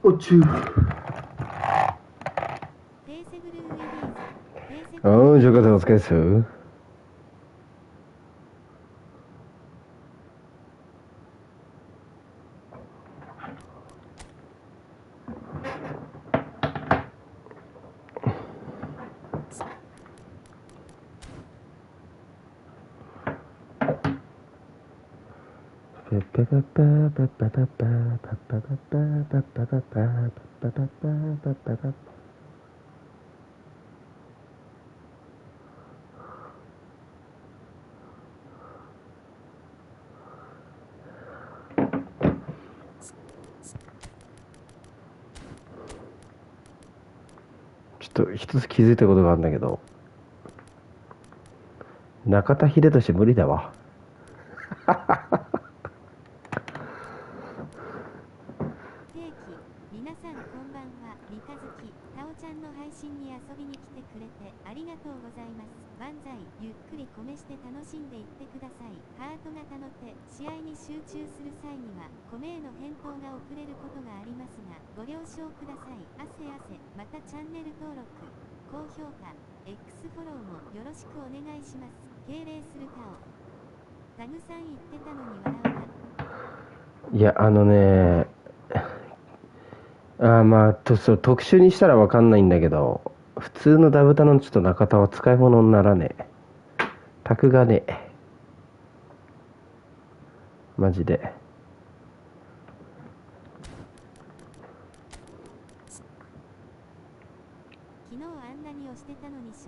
おちゅおー、ジョーカーさんお疲れっす。ちょっと一つ気づいたことがあるんだけど、中田秀俊無理だわ。皆さんこんばんは。三日月タオちゃんの配信に遊びに来てくれてありがとうございます。万歳。ゆっくり米して楽しんでいってください。ハート型の手、試合に集中する際には米への返答が遅れることがありますがご了承ください。汗汗。またチャンネル登録、高評価、X フォローもよろしくお願いします。敬礼するタオ。タグさん言ってたのに笑うな。いや、まあそう特殊にしたらわかんないんだけど、普通のダブタのちょっと中田は使い物にならねえ。タクがねえ。マジで。昨日あんなに押してたのにし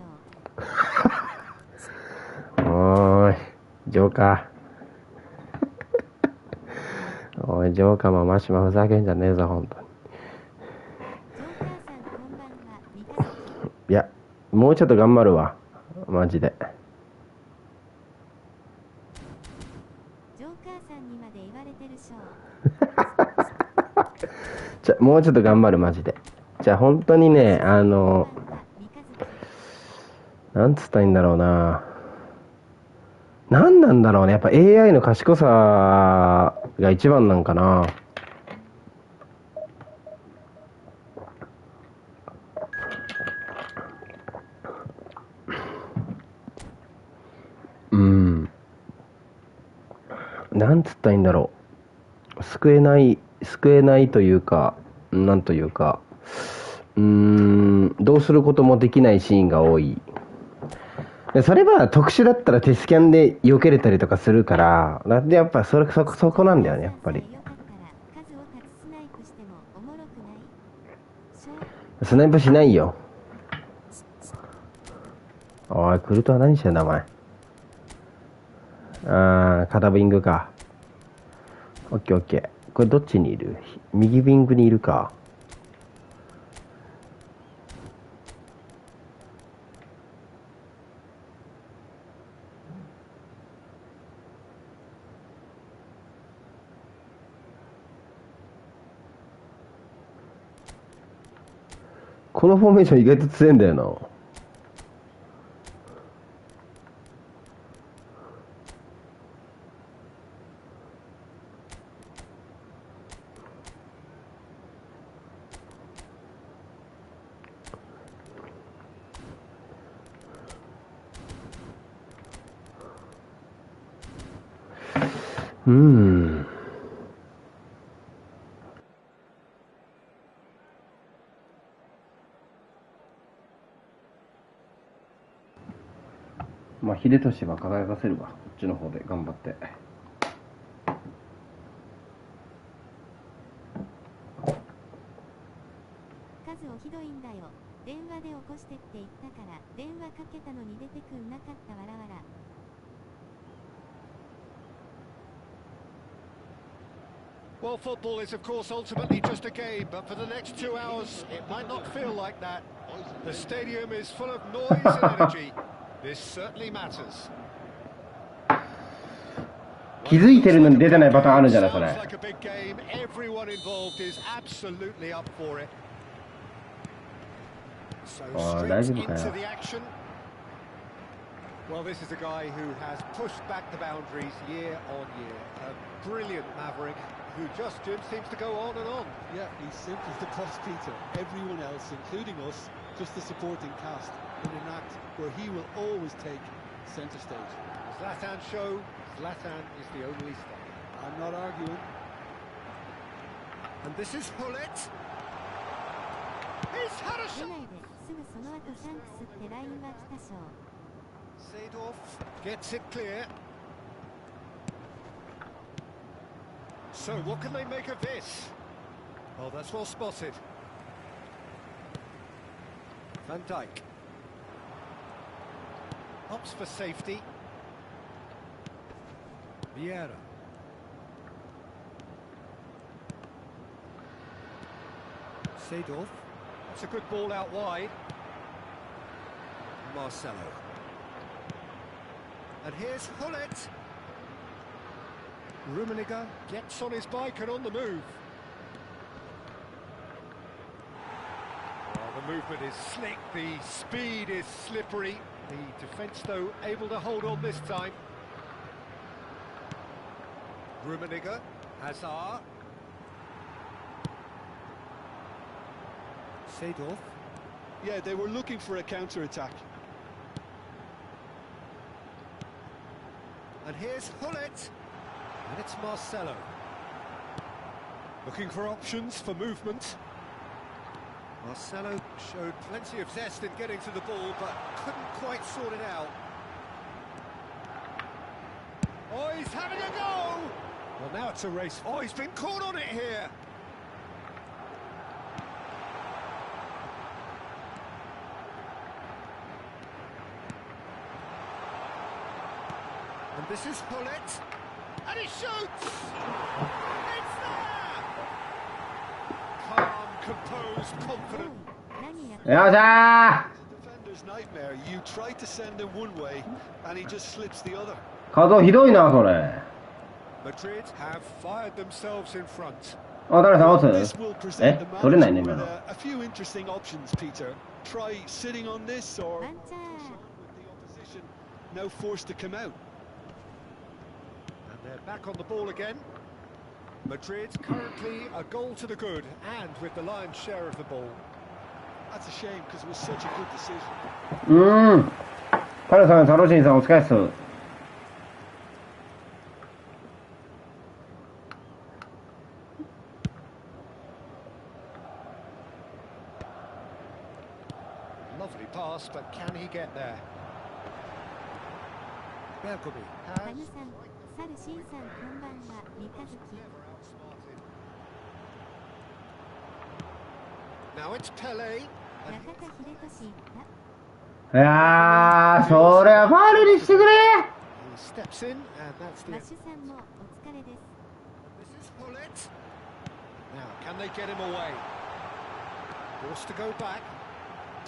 ょ。おーい、ジョーカー。おい、ジョーカーもマシマふざけんじゃねえぞ、ほんとに。ジョーカーさんこんばんは。三日月。いや、もうちょっと頑張るわ。マジで。ジョーカーさんにまで言われてるしょ。もうちょっと頑張る、マジで。本当にね、なんつったらいいんだろうな。なんなんだろうね。やっぱ AI の賢さが一番なんかな。なんつったらいいんだろう。救えないというか、なんというか、どうすることもできないシーンが多い。でそれは特殊だったらテスキャンで避けれたりとかするから、なんでやっぱそこなんだよね、やっぱり。スナイプしないよ。おい、クルトは何してんだ、お前。片ビングか。オッケーオッケー。これどっちにいる？右ビングにいるか。このフォーメーション意外と強いんだよな。まあ、秀俊は輝かせるわ。こっちの方で頑張って。数おひどいんだよ。電話で起こしてって言ったから電話かけたのに出てくんなかったわらわら。Well, football is of course ultimately just a game, but for the next 2 hours it might not feel like that. The stadium is full of noise and energy. This certainly matters. 気づいてるのに出てないパターンあるんじゃないそれ。 Sounds like a big game. Everyone involved is absolutely up for it. So straight into the action. Well, this is a guy who has pushed back the boundaries year on year. A brilliant maverick who just seems to go on and on. Yeah, he's simply the boss, Peter. Everyone else, including us, just the supporting cast in an act where he will always take centre stage. Zlatan show, Zlatan is the only star. I'm not arguing. And this is Hullet. He's had a 出 shot. ないですぐその後サンクスってラインは来たしょう。 Seedorf gets it clear. So what can they make of this? Oh, that's well spotted. Van Dijk opts for safety. Vieira. Seedorf. That's a good ball out wide. Marcelo. And here's Hullet. Rummenigge gets on his bike and on the move. Well, the movement is slick, the speed is slippery. The defence, though, able to hold on this time. Rummenigge, Hazard. Seedorf. Yeah, they were looking for a counter-attack. And here's Hullet. And it's Marcelo. Looking for options for movement. Marcelo showed plenty of zest in getting to the ball, but couldn't quite sort it out. Oh, he's having a go! Well, now it's a race. Oh, he's been caught on it here. And this is Hullet. And he shoots! It's there! Calm, composed, confident. 何やっよっしゃ Defender's nightmare. You try to send him one way, and he just slips the other. ー稼働ひどいなそれ。 Madrid have fired themselves in front. あ、誰さん This 押 will す？え present the 取れないね manager 今 with の。 a few interesting options, Peter. Try sitting on this, or ワンチャー with the opposition now forced to come out. And they're back on the ball again. Madrid currently a goal to the good, and with the lion's share of the ball. That's a shame because it was such a good decision. カルさん、タロシンさんお疲れっす。Lovely pass, but can he get there? Bergomi カ has ヌさん、サルシンさんこんばんは、三日月。 Now it's Pele. 中田秀俊行った。いやー、それはファールにしてくれ。 He steps in, and that's the. マッシュさんもお疲れです。 This is Hullet. Now, can they get him away? Forced to go back.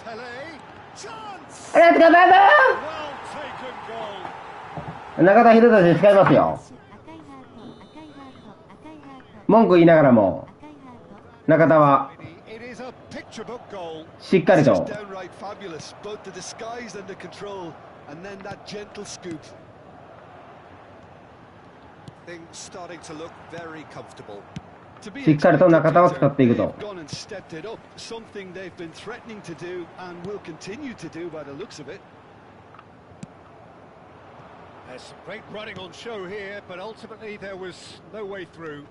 Pele. Chance! ありがとうござい Well taken goal. ます。中田秀俊使いますよ。赤いハート、赤いハート、赤いハート。文句言いながらも、赤いハート。中田は It is a picture book goal. しっかり This is と downright fabulous. Both the disguise and the control, and then that gentle scoop. Things starting to look very comfortable. To be しっかりと中田を使っていくと。 they've gone and stepped it up, something they've been threatening to do and will continue to do by the looks of it. There's some great running on show here, but ultimately there was no way through.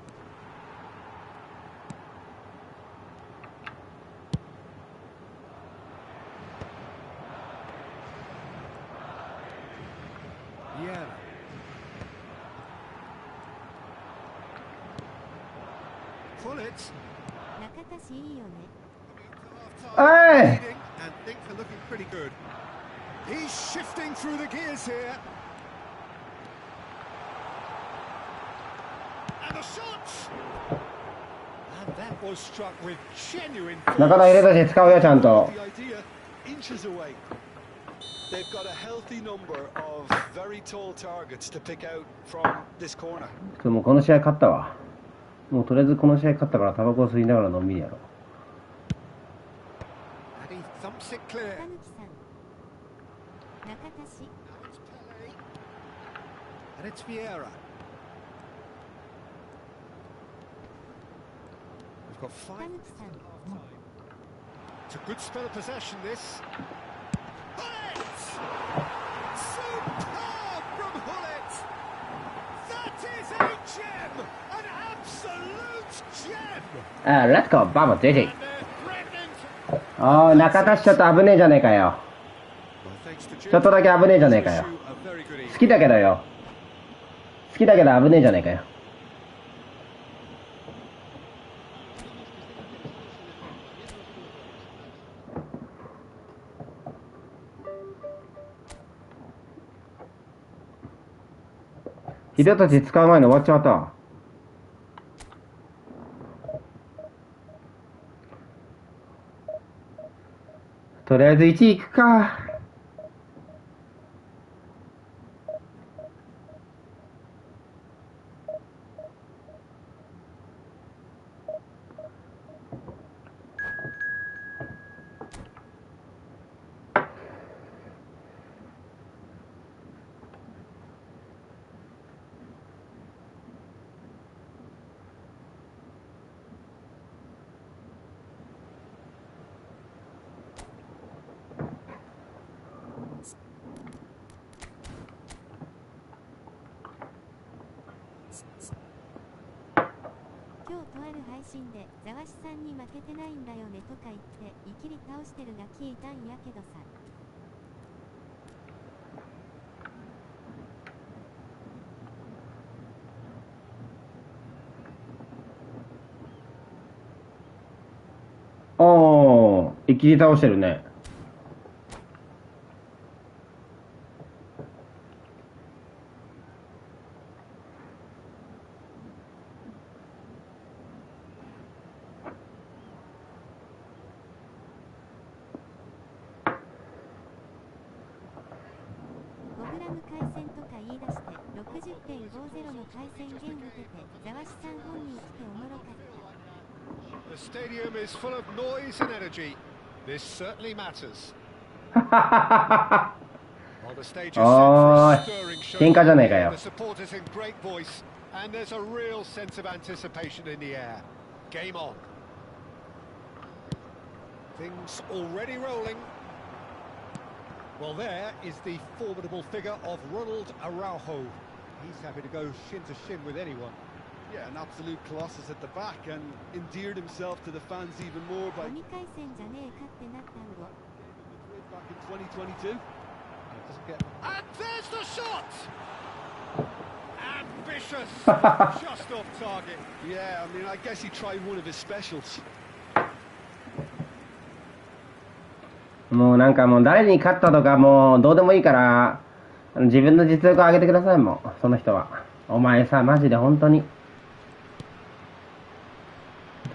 Yeah. Pull it. 中田氏いいよね。 Half And things are looking pretty good. He's shifting through the gears here. And the shots. And that was struck with genuine force. 中田入れたし使うよちゃんと。 The idea, inches away. They've got a healthy number of very tall targets to pick out from this corner. もうこの試合勝ったわ。もうとりあえずこの試合勝ったからタバコを吸いながらのんびりやろう。And he thumps it clear. たぬきさん中田市 Now it's Pele. And it's Vieira. We've got 5 たぬ minutes きさん till half time. It's a good spell of possession, this. Hullet! Superb from Hullet! That is a gem! An absolute gem! ああ、レッツゴーバモジェジェ。 And they're threatening to... ああ、中田氏ちょっと危ねえじゃねえかよ。 Well, thanks to ちょっとだけ危ねえじゃねえかよ。 a very good evening. 好きだけどよ。好きだけど危ねえじゃねえかよ。秀俊使う前に終わっちまったわ。とりあえず1位いくか。今日とある配信でザワシさんに負けてないんだよねとか言っていきり倒してるが聞いたんやけどさ。おー、一気に倒してるね。5グラム回線とか言い出して 60.50 の回線弦打ててザワシさん本人来ておもろかった。 The stadium is full of noise and energy. This certainly matters. While the stage is set for a stirring show, 喧嘩じゃねえかよ。 the supporters in great voice, and there's a real sense of anticipation in the air. Game on. Things already rolling. Well, there is the formidable figure of Ronald Araujo. He's happy to go shin to shin with anyone. Yeah, an absolute colossus at the back and endeared himself to the fans even more by 鬼回線じゃねえかってなったんご。 back in 2022. And there's the shot! Ambitious! Just off target. Yeah, I mean, I guess he tried one of his specials. もうなんかもう誰に勝ったとかもうどうでもいいから自分の実力を上げてください。もうその人はお前さマジで本当に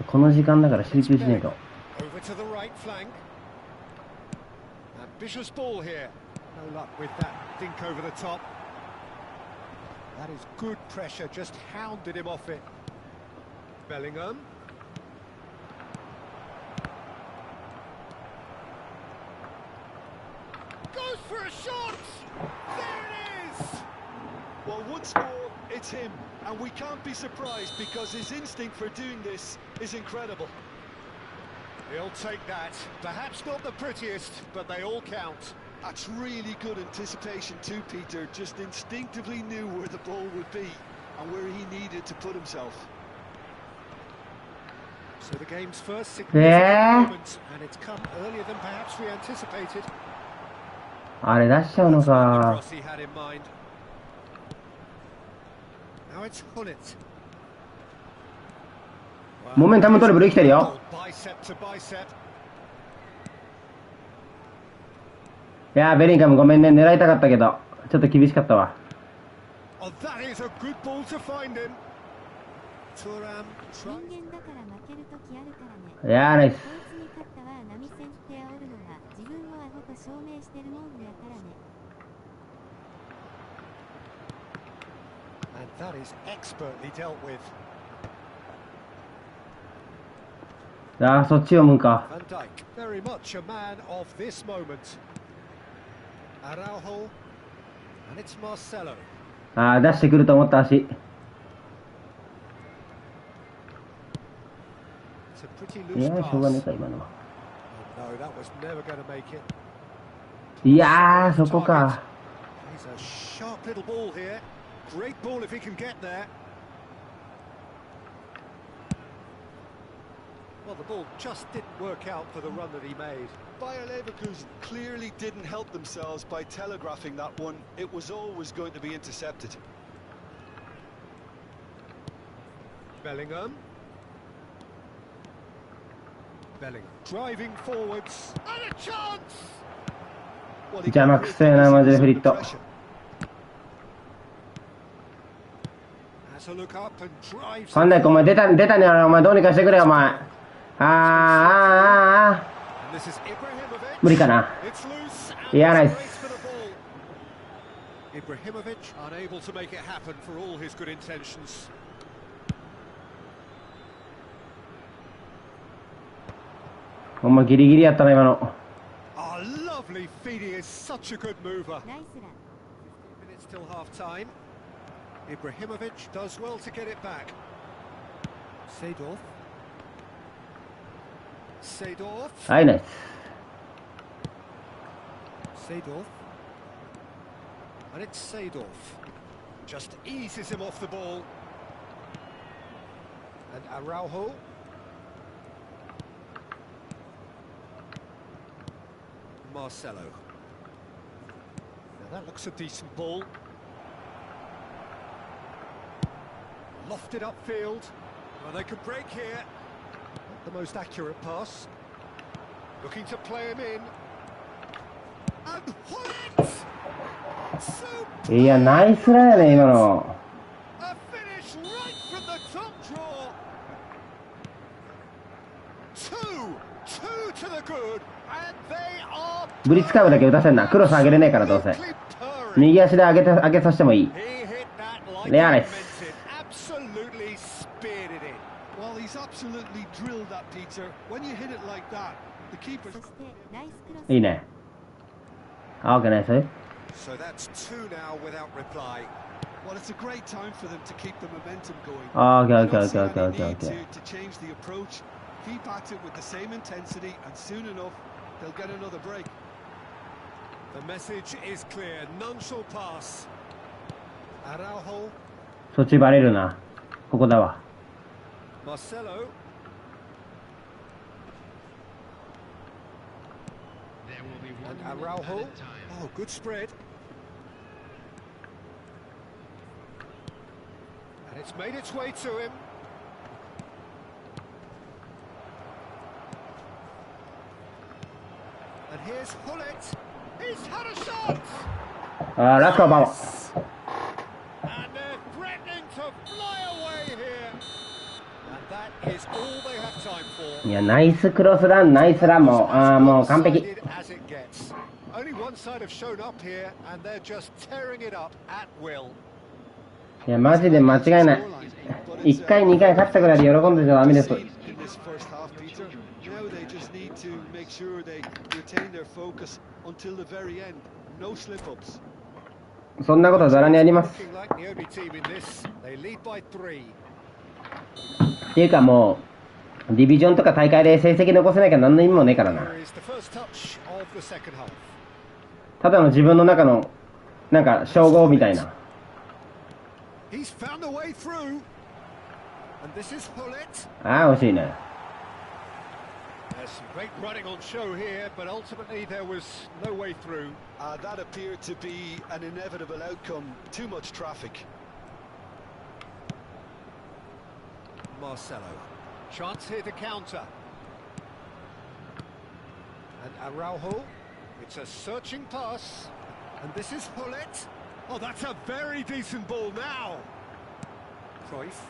この時間だから集中しないと。 Over to the right flank. Ambitious ball here. No luck with that dink over the top. That is good pressure, just hounded him off it. Bellingham. Goes for a shot! There it is! Well, once more, it's him, and we can't be surprised because his instinct for doing this is incredible. He'll take that. Perhaps not the prettiest, but they all count. That's really good anticipation too, Peter. Just instinctively knew where the ball would be and where he needed to put himself. So the game's first significant Yeah. moment, and it's come earlier than perhaps we anticipated. あれ出しちゃうの That's not the か。 cross he had in mind. Now it's Hullet. モメンタムトリブル生きてるよ。 Bicep to bicep. いやー、ベリンガムごめんね、狙いたかったけどちょっと厳しかったわ。 Oh, that is a good ball to find him. 人間だから負けるときあるからね。いやーナイス。こいつに勝ったわ波線って煽るのは自分をアホと証明してるもんやからね。 And that is expertly dealt with. あー、そっち読むんか。 Van Dijk, very much a man of this moment. Araujo, and it's Marcelo. あー、出してくると思った足。 It's a pretty い loose やー、しょうがねえ pass. か今のは。 Oh, no, that was never going to make it. いやー、そこか。 He's a sharp little ball here. Great ball if he can get there. Well, the ball just didn't work out for the run that he made. Bayer Leverkusen clearly didn't help themselves by telegraphing that one. It was always going to be intercepted. Bellingham. Bellingham driving forwards. And a chance! Well, he 邪魔 got く hit せえな、 by マジで some フリット。 pressure. Has a look up and drives. ファンダイクお前出たね、お前どうにかしてくれよお前。あ And this is Ibrahimovic. 無理かな。 It's loose. And いや、ナイ it's ス。 race for the ball. Ibrahimovic unable to make it happen for all his good intentions. お前ギリギリやったな今の。 Oh, lovely feed. He is such a good mover. ナイスラ。 Minutes till half time. Ibrahimovic does well to get it back. Seedorf. Seedorf. はい、ナイス。 Seedorf. And it's Seedorf. Just eases him off the ball. And Araujo. Marcelo. Now that looks a decent ball. Lofted upfield. Well, they could break here. Not the most accurate pass. Looking to play him in. And what? So いや、ナイスラやね今の。 a finish right from the top draw. Two to the good, and they are. ブリッツカーブだけ打たせんな。クロス上げれねえからどうせ。 Absolutely purring. 右足で上げさせてもいい。 He hit that like he Yeah, meant nice. it. Absolutely speared it in. Well, he's absolutely drilled that, Peter. When you hit it like that, the keeper. そしてナイスクロス。いいね。あ、オッケーナイス。 So that's two now without reply. Well, it's a great time for them to keep the momentum going. あ、オッケーオッ I ケーオ don't ッケ see ーオッケーオ any ッケーオッ need ケー。 to change the approach. Keep at it with the same intensity, and soon enough, they'll get another break. The message is clear. None shall pass. Araujo, そっちバレるな。ここだわ。 Marcelo. And Araujo. Oh, good spread. And it's made its way to him. And here's Hullet. He's had a shot. あ、ラストバモ。 And they're threatening to fly away here. And that is all they have time for. いや、ナイスクロスラン、ナイスランもう、あーもう完璧。 One-sided as it gets. Only one side have shown up here, and they're just tearing it up at will. いや、マジで間違いない。1回、2回勝ったぐらいで喜んでちゃダメです。 In this first half, Peter. Now they just need to make sure they retain their focus until the very end. No slip-ups. そんなことはざらにあります。 Looking like the only team in this. They lead by 3. っていうかもう、ディビジョンとか大会で成績残せなきゃ何の意味もねえからな。 Here is the first touch of the second half. ただの自分の中の、なんか、称号みたいな。 He's found a way through. And this is Hullet. ああ、惜しいね。 There's some great running on show here, but ultimately there was no way through. That appeared to be an inevitable outcome. Too much traffic. Marcelo. Chance here to counter. And Araujo. It's a searching pass, and this is Hullet. Oh, that's a very decent ball now. Cruyff,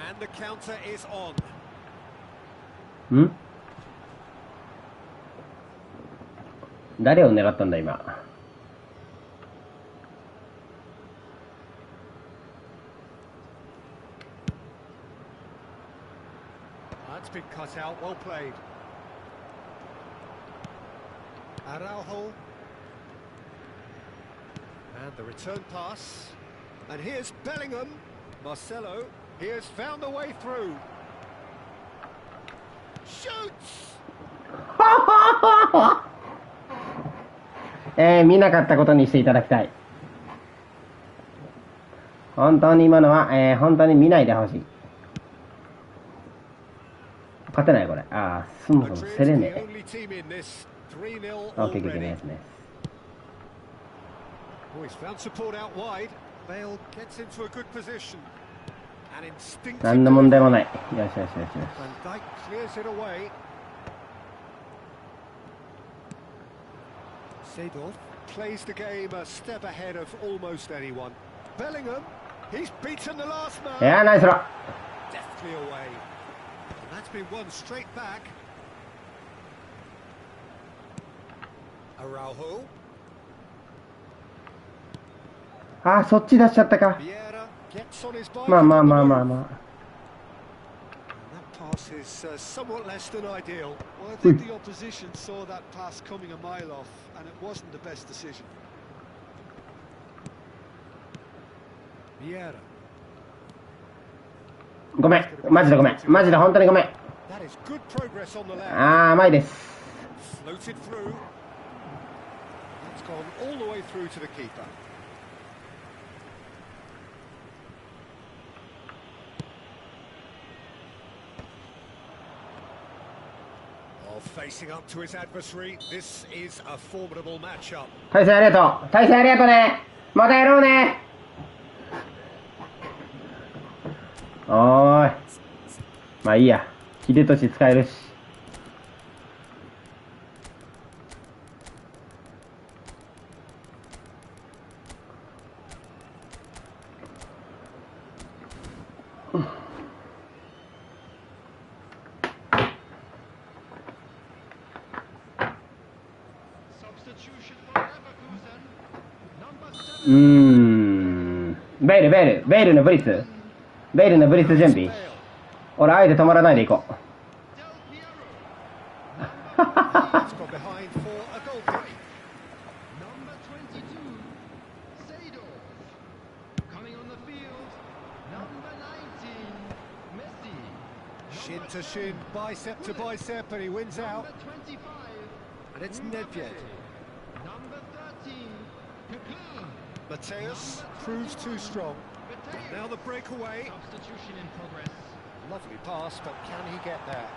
and the counter is on. ん？誰を狙ったんだ今。That's been cut out. Well played. Araujo. And the return pass. And here's Bellingham. Marcelo. He has found a way through. Shoots! 見なかったことにしていただきたい。本当に今のは、本当に見ないでほしい。勝てないこれ。ああ、そもそもセレネ。オッケー、ナイスね。何の問題もない。よしよしよしよし。Seedorf plays the game a step ahead of almost anyone. Bellingham, he's beaten the last man. Yeah, nice throw. Deftly away. And that's been won straight back. Araujo. あ、そっち出しちゃったか。まあまあまあまあまあ。Pass is somewhat less than ideal. Well, I think the opposition saw that pass coming a mile off, and it wasn't the best decision. Vieira. ごめん、マジでごめん、マジで本当にごめん。That is good progress on the left. ああ、甘いです。Floated through. It's gone all the way through to the keeper. Facing up to his adversary, this is a formidable matchup. 対戦ありがとう。対戦ありがとうね。またやろうね。おーい。まあいいや。秀俊使えるし。ベイルのブリツ準備。俺あえて止まらないでいこう。Shin to shin, bicep to bicep, and he wins out. And it's Nedved. Mateus proves too strong. Now the breakaway. Substitution in progress. Lovely pass, but can he get there?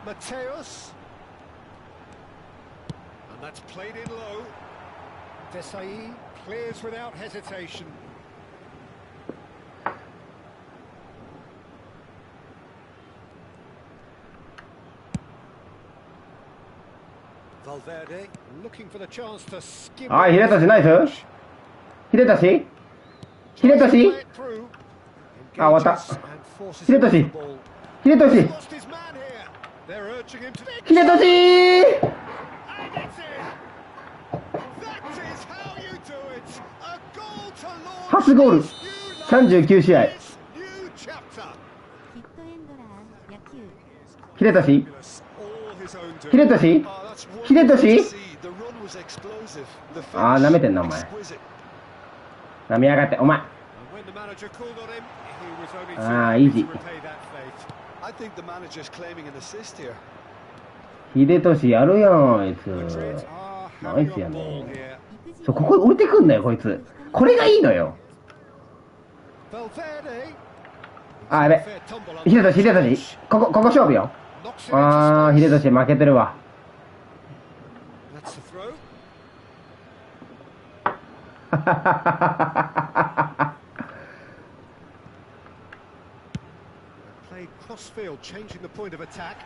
Mateus. And that's played in low. Desai clears without hesitation. Valverde looking for the chance to skim. あ、秀俊ナイス。秀俊あ、終わった。秀俊初ゴール39試合。秀俊あー、舐めてんなお前。舐めやがってお前。ああ、イージー。秀俊やるやんあいつ。ナイスやね。そう、ここ降りてくんだよこいつ。これがいいのよ。あ、やべ。秀俊ここ勝負よ。ああ、秀俊負けてるわ。Played crossfield, changing the point of attack.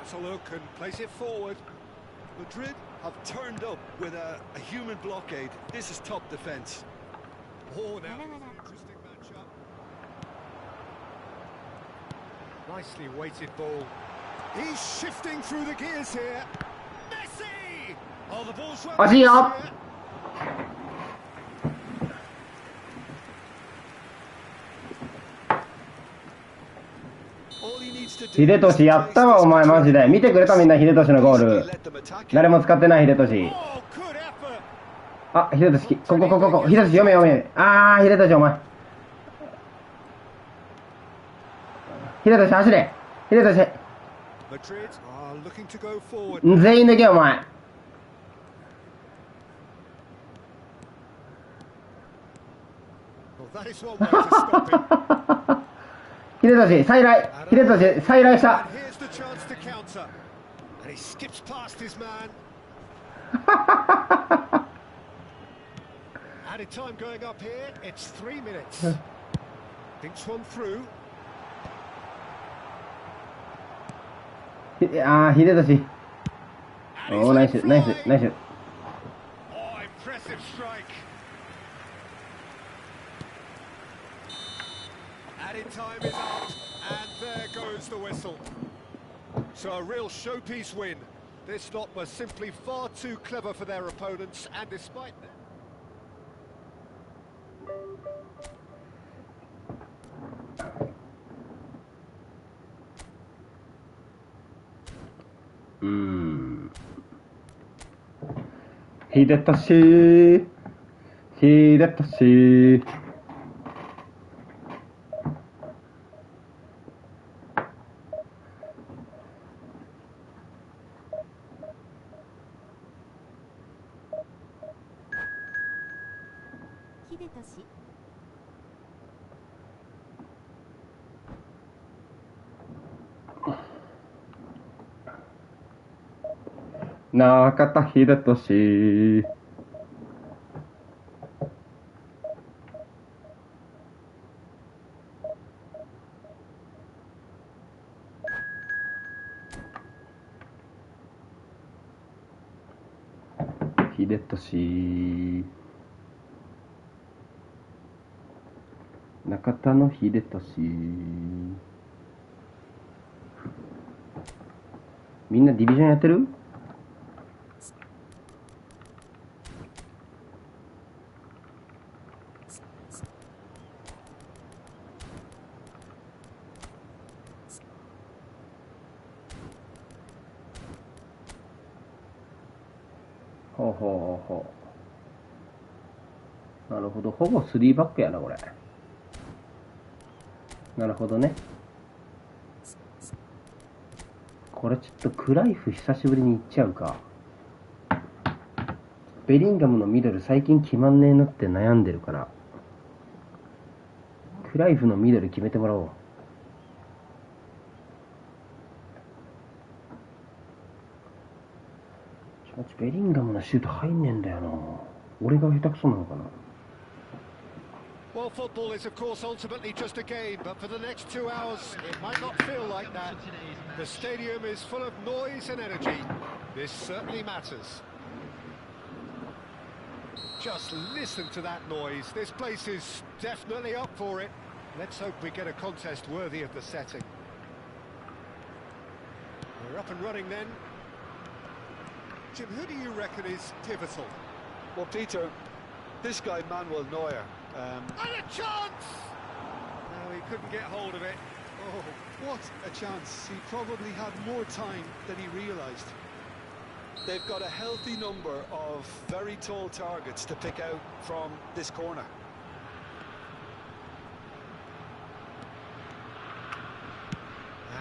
gets a look and plays it forward. Madrid have turned up with a human blockade. This is top defence. Oh, now interesting matchup. Nicely weighted ball. He's shifting through the gears here. Messi! Oh, the ball's run. 惜しいよ。秀俊やったわお前マジで。見てくれたみんな秀俊のゴール。誰も使ってない秀俊。あ、秀俊ここ秀俊読め。ああ秀俊お前。秀俊走れ。秀俊。全員抜けお前。秀俊再来。秀俊再来した。Added time going up here. It's 3 minutes. Thinks one through. ああ秀俊。おおナイス。Oh, impressive strike. Added time is up, and there goes the whistle. So a real showpiece win. This lot was simply far too clever for their opponents, and despite that. 秀俊中田秀俊中田の秀俊。みんなディビジョンやってる？ほう。なるほど、ほぼ3バックやなこれ。なるほどね。これちょっとクライフ久しぶりに行っちゃうか。ベリンガムのミドル最近決まんねえなって悩んでるから、クライフのミドル決めてもらおう。ベリンガムのシュート入んねえんだよな。俺が下手くそなのかな。Well, football is of course ultimately just a game, but for the next 2 hours it might not feel like that. The stadium is full of noise and energy. This certainly matters. Just listen to that noise. This place is definitely up for it. Let's hope we get a contest worthy of the setting. We're up and running then. Jim, who do you reckon is pivotal? Well, Peter, this guy Manuel Neuer. And a chance! No, he couldn't get hold of it. Oh, what a chance. He probably had more time than he realised. They've got a healthy number of very tall targets to pick out from this corner.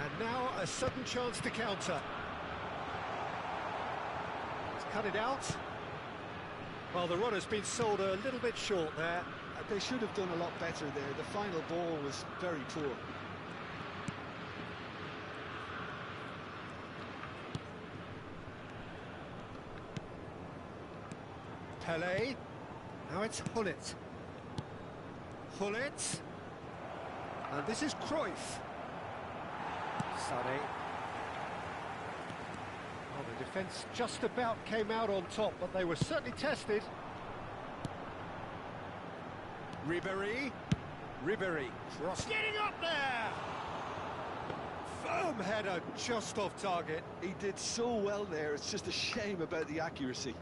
And now a sudden chance to counter. He's cut it out. Well, the runner's been sold a little bit short there. They should have done a lot better there. The final ball was very poor. Pelé. Now it's Hullet. Hullet. And this is Cruyff. Sané. The defence just about came out on top, but they were certainly tested. Ribéry, cross getting up there! Firm header just off target. He did so well there, it's just a shame about the accuracy.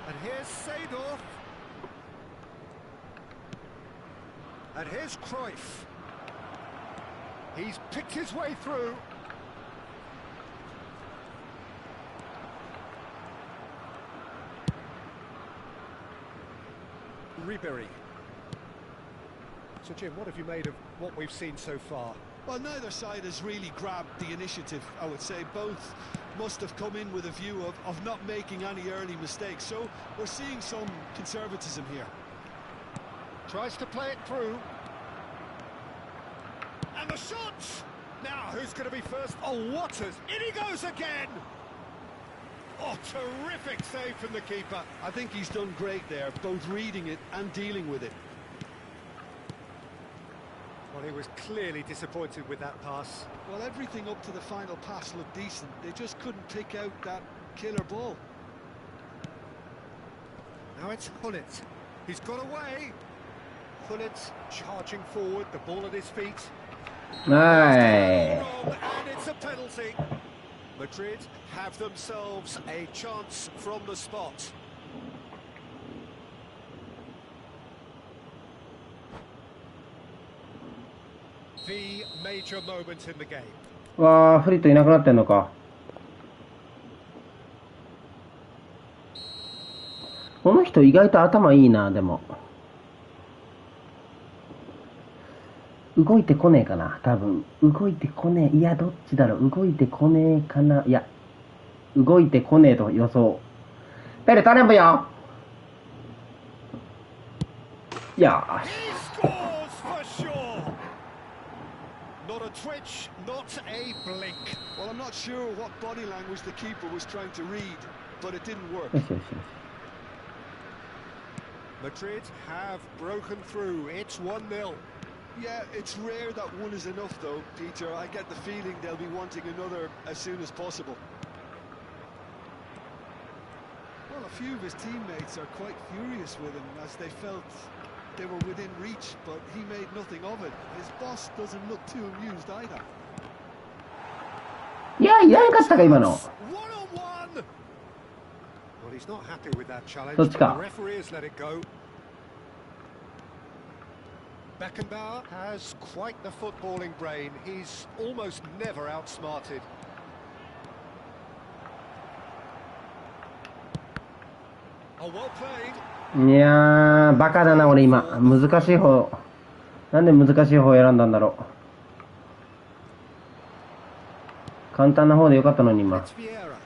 And here's Seedorf. And here's Cruyff. He's picked his way through. Ribéry. So Jim, what have you made of what we've seen so far? Well, neither side has really grabbed the initiative, I would say. Both must have come in with a view of not making any early mistakes. So we're seeing some conservatism here. Tries to play it through. And the shots! Now, who's going to be first? Oh, Waters! In he goes again! Oh, terrific save from the keeper. I think he's done great there, both reading it and dealing with it. Well, he was clearly disappointed with that pass. Well, everything up to the final pass looked decent. They just couldn't pick out that killer ball. Now it's Hullet. He's got away. Hullet charging forward, the ball at his feet. Aye. And it's a penalty. Madrid have themselves a chance from the spot. The major moment in the game. わあ、フリットいなくなってんのか。この人意外と頭いいな、でも。動いてこねえかな、多分。動いてこねえ。いや、どっちだろう。動いてこねえかな。いや、動いてこねえと予想。ペル、頼むよ。よーし。Not a twitch, not a blink. Well, I'm not sure what body language the keeper was trying to read, but it didn't work. よしよしよし。Madrid have broken through. It's 1-0. Yeah, it's rare that one is enough, though, Peter. I get the feeling they'll be wanting another as soon as possible. Well, a few of his teammates are quite furious with him as they felt they were within reach, but he made nothing of it. His boss doesn't look too amused either. いや、いらなかったか、今の。One-on-one. Well, he's not happy with that challenge. どっちか。 The referee has let it go. Beckenbauer has quite the footballing brain. He's almost never outsmarted. Oh, well played. いやー、バカだな、俺今。難しい方。なんで難しい方を選んだんだろう。簡単な方でよかったのに今。It's Vieira.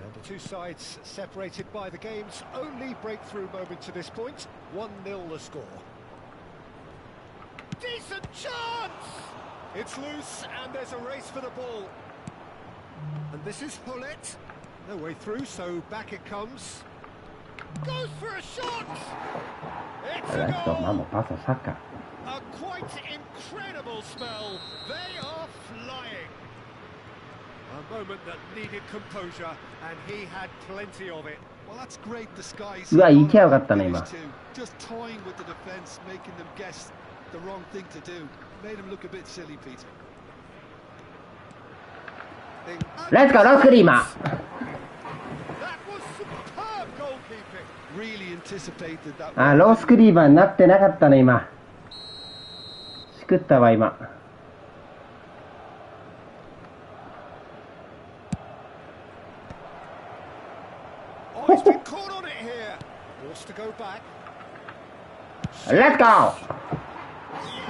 And the two sides separated by the game's only breakthrough moment to this point. 1-0 the score. Decent chance! It's loose and there's a race for the ball. And this is Hullet. No way through, so back it comes. Goes for a shot! It's a goal! A quite incredible spell. They are flying. A moment that needed composure, and he had plenty of it. Well, that's great disguise. うわ、行きゃよかったね、今。 Just toying with the defense, making them guess the wrong thing to do. Made him look a bit silly, Peter. Let's go, ロースクリーマー。 That was superb goalkeeping. Really anticipated that. あ、ロースクリーマーになってなかったね、今。しくったわ、今。Oh, he's been caught on it here. Forced to go back. Let's go!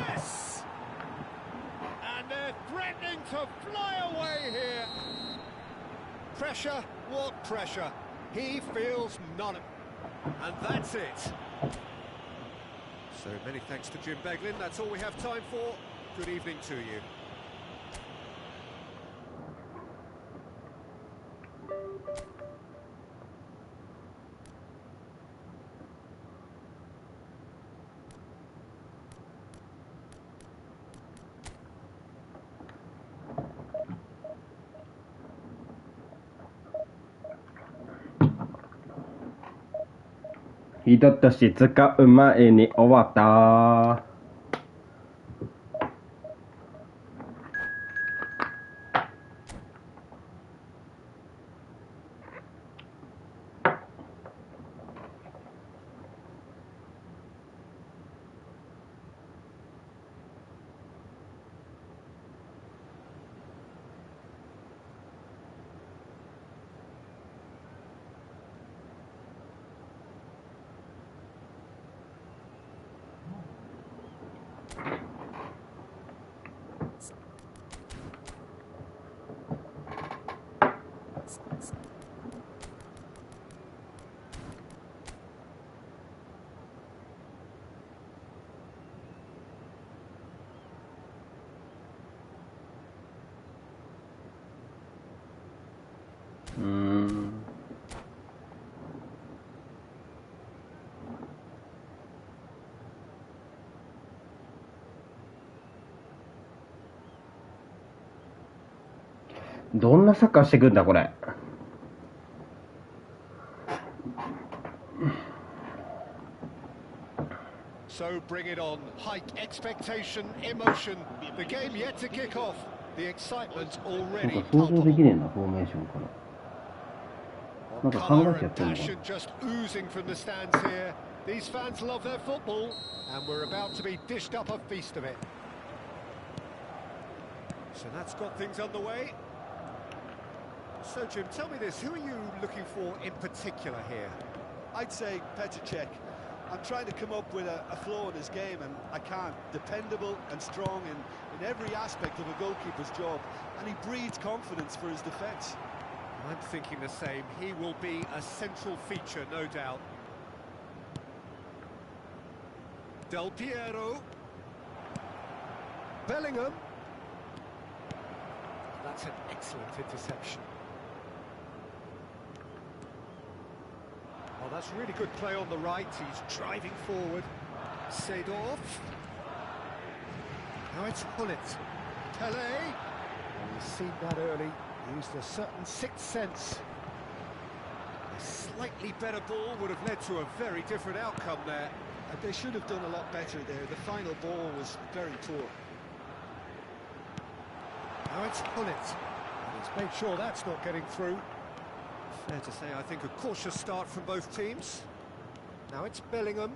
Yes! And they're threatening to fly away here. Pressure, what pressure? He feels none. And that's it. So many thanks to Jim Beglin. That's all we have time for. Good evening to you. 秀俊使う前に終わった。どんなサッカーしてくんだこれ。So bring it on. Hike expectation, emotion. The game yet to kick off. The excitement's なん already か想像でき palpable. ねえな、フォーメーションから。なんか考 Colour えてや and ってんのか passion just oozing from the stands here. These fans love their football, and we're about to be dished up a feast of it. So that's got things underway. So Jim, tell me this, who are you looking for in particular here? I'd say Petr Cech. I'm trying to come up with a flow in his game, and I can't. Dependable and strong in every aspect of a goalkeeper's job, and he breeds confidence for his defence. I'm thinking the same. He will be a central feature, no doubt. Del Piero. Bellingham. That's an excellent interception. Oh, that's really good play on the right. He's driving forward. Seedorf. Now it's Hullet. Pele. Oh, we've seen that early. Used a certain sixth sense. A slightly better ball would have led to a very different outcome there. They should have done a lot better there. The final ball was very poor. Now it's Hullet. And he's made sure that's not getting through. Fair to say, I think, a cautious start from both teams. Now it's Bellingham.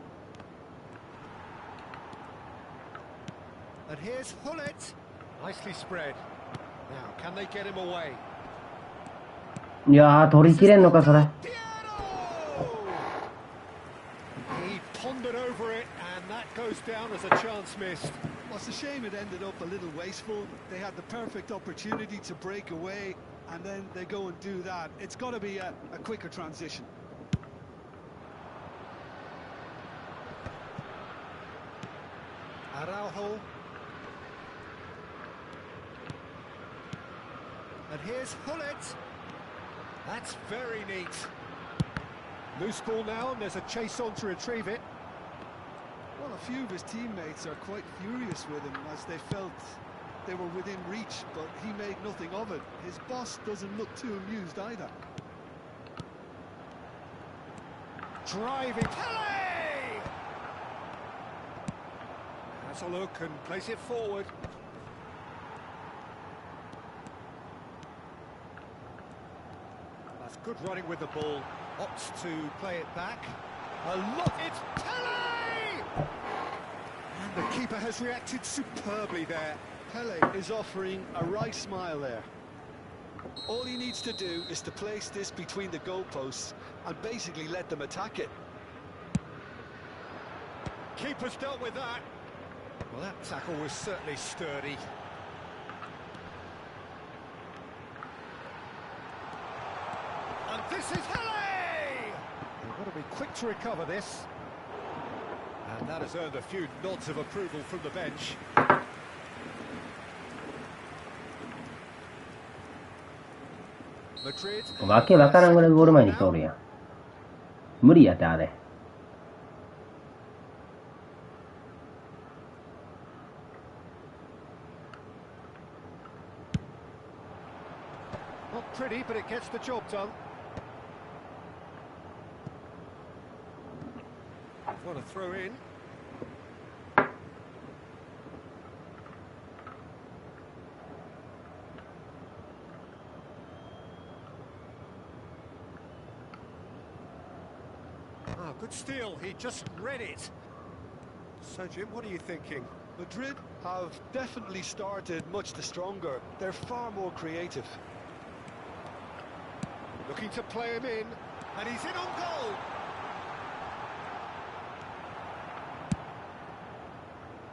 And here's Hullet. Nicely spread. Now, can they get him away? いやー、取りきれんのか、それ。He pondered over it, and that goes down as a chance missed. Well, it's a shame it ended up a little wasteful. They had the perfect opportunity to break away, and then they go and do that. It's got to be a quicker transition. Araujo. And here's Hullet. That's very neat. Loose ball now, and there's a chase on to retrieve it. Well, a few of his teammates are quite furious with him as they felt they were within reach, but he made nothing of it. His boss doesn't look too amused either. Driving. Pele! Has a look and plays it forward. That's good running with the ball. Opts to play it back. A look, it's Pele! And the keeper has reacted superbly there. Pele is offering a right smile there. All he needs to do is to place this between the goalposts and basically let them attack it. Keeper's dealt with that. Well, that tackle was certainly sturdy. And this is Pele! They've got to be quick to recover this. And that has earned a few nods of approval from the bench. Madrid. わけわからんぐらいゴール前に通るやん。無理やって、あれ。Not pretty, but it gets the job done. want to throw in. Ah, good steal. He just read it. So, Jim, what are you thinking? Madrid have definitely started much the stronger. They're far more creative. Looking to play him in, and he's in on goal.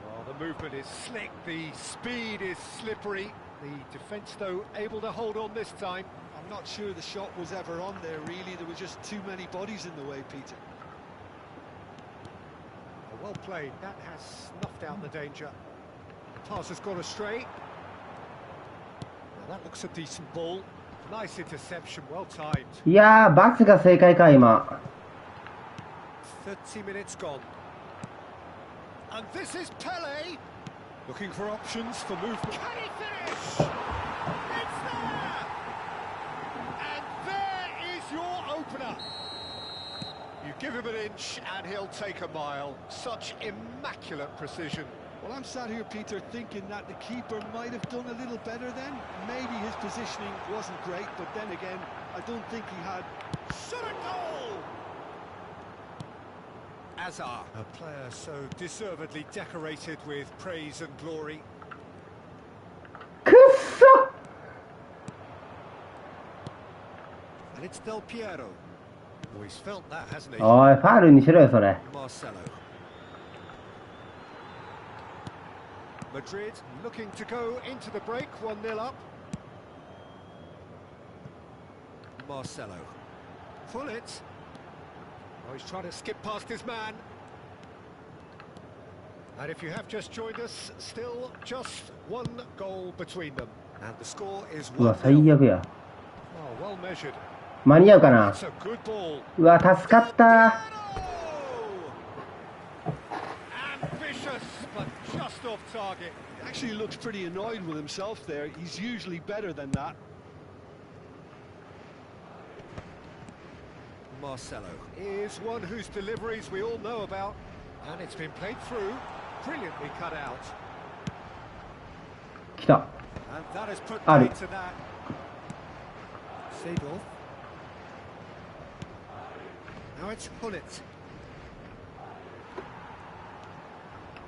Well, the movement is slick, the speed is slippery. The defence, though, able to hold on this time. I'm not sure the shot was ever on there, really. There were just too many bodies in the way, Peter. Well played, that has snuffed out the danger. The pass has gone astray. Now that looks a decent ball. Nice interception, well timed. いやー、バスが正解か、今。30 minutes gone. And this is Pele. Looking for options for movement. Can he finish? It's there! And there is your opener. You give him an inch and he'll take a mile. Such immaculate precision. Well, I'm sat here, Peter, thinking that the keeper might have done a little better then. Maybe his positioning wasn't great, but then again, I don't think he had... Shot a goal! Azar, a player so deservedly decorated with praise and glory. くっそ And it's Del Piero. Oh, he's felt that, hasn't he? おい、ファールにしろよ、それ。 Marcelo. Madrid looking to go into the break, 1-0 up. Marcelo. Full it. Oh, he's trying to skip past his man. And if you have just joined us, still just one goal between them. And the score is うわ、 1-0. 最悪や。 Oh, well measured. 間に合うかな。 That's a good ball. うわ、助かった。 Ambitious, but just off target. He actually looks pretty annoyed with himself there. He's usually better than that. Marcelo is one whose deliveries we all know about, and it's been played through, brilliantly cut out. 来た。 And that has put Ali. paid to that. Seedorf. Now it's Hullet.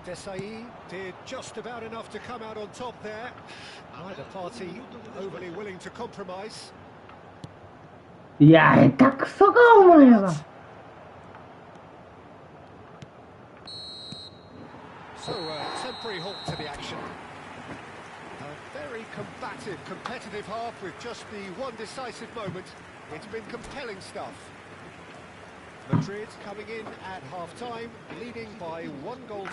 Desai did just about enough to come out on top there. Neither party overly willing to compromise. いや、下手くそか、お前は。 So, temporary halt to the action. A very combative, competitive half with just the one decisive moment. It's been compelling stuff. Madrid coming in at half-time, leading by 1-0.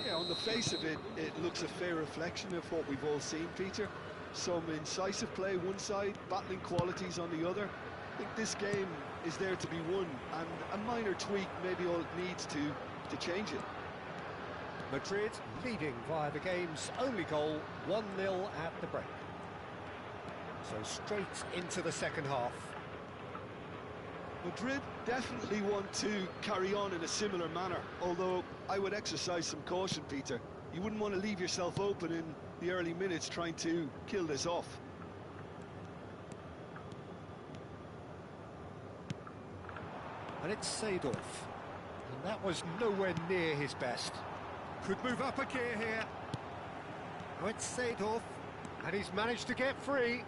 Yeah, on the face of it, it looks a fair reflection of what we've all seen, Peter. Some incisive play one side, battling qualities on the other. I think this game is there to be won, and a minor tweak maybe all it needs to change it. Madrid leading via the game's only goal, 1-0 at the break. So straight into the second half. Madrid definitely want to carry on in a similar manner, although I would exercise some caution, Peter. You wouldn't want to leave yourself open in the early minutes trying to kill this off. And it's Seedorf. And that was nowhere near his best. Could move up a gear here. Now it's Seedorf. And he's managed to get free.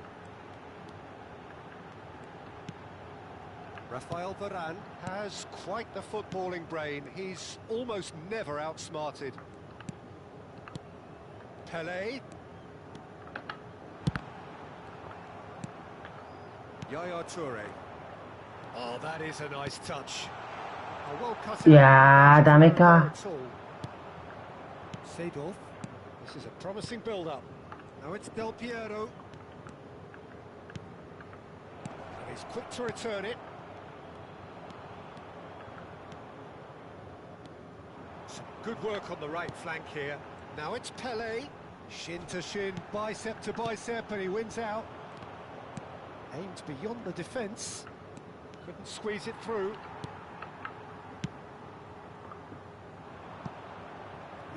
Rafael Varane has quite the footballing brain. He's almost never outsmarted. Pele. Yaya Toure. Oh, that is a nice touch. A well cut out. いやー、ダメか。 Seedorf. This is a promising build-up. Now it's Del Piero. And he's quick to return it. Some good work on the right flank here. Now it's Pele. Shin to shin, bicep to bicep, and he wins out. Aimed beyond the defence. Couldn't squeeze it through.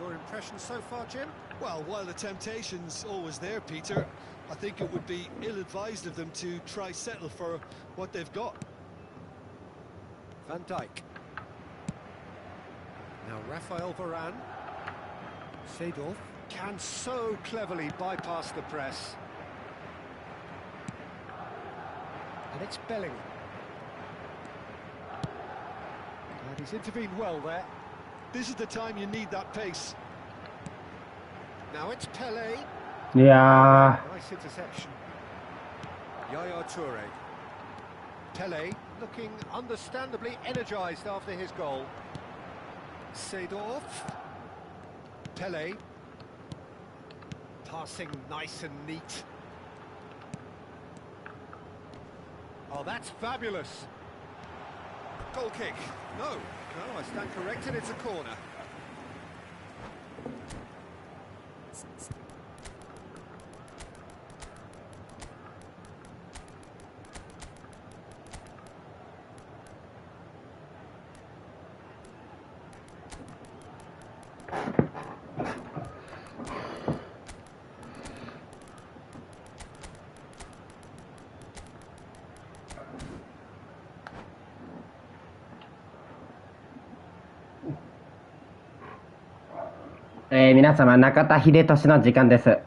your impressions so far, Jim? Well, while the temptation's always there, Peter, I think it would be ill-advised of them to try settle for what they've got. Van Dijk. Now Rafael Varane. Seedorf can so cleverly bypass the press. And it's Bellingham. And he's intervened well there. This is the time you need that pace. Now it's Pele. Yeah. Nice interception. Yaya Toure. Pele looking understandably energised after his goal. Seedorf. Pele. Passing nice and neat. Oh, that's fabulous. Goal kick. No, I stand corrected, it's a corner.皆様、中田英寿の時間です。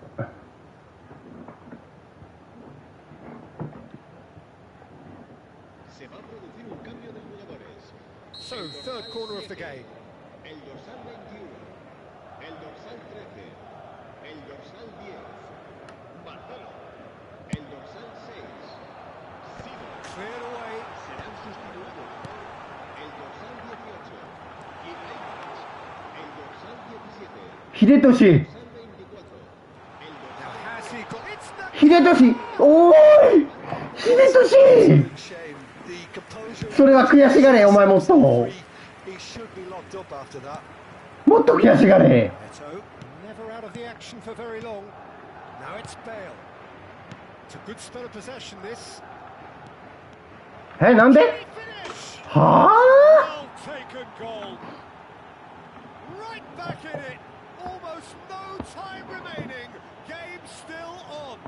So, third corner of the game. El dorsal 21, el dorsal 13, el dorsal 10, Marcelo, el dorsal 6, Sino, Cleared away. serán sustituidos por el dorsal 18, Ibrahimovic, el dorsal 17,秀寿dorsal 24, el Now dorsal has he got... It's the... 秀寿おーい秀寿 Shame. The composure... それは悔しがれ、お前もっと。 He should be locked up after that. もっと悔しがれ。 Neto, never out of the action for very long. Now it's Bale. It's a good spell of possession, this. なんで Finish! はぁ Well taken goal. Right back in it. Almost no time remaining. Game still on.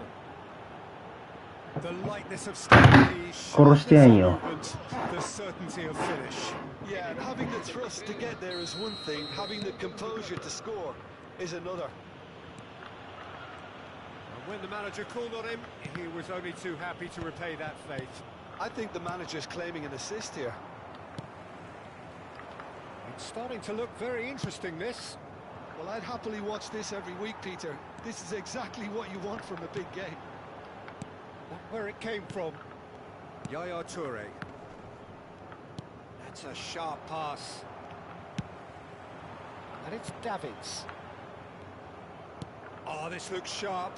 The lightness of step, the Koroshtean sharpness yo. of movement, the certainty of finish. Yeah, and having the thrust to get there is one thing, having the composure to score is another. And when the manager called on him, he was only too happy to repay that fate. I think the manager's claiming an assist here. It's starting to look very interesting, this. Well, I'd happily watch this every week, Peter. This is exactly what you want from a big game. Where it came from. Yaya Toure. That's a sharp pass. And it's Davids. Oh, this looks sharp.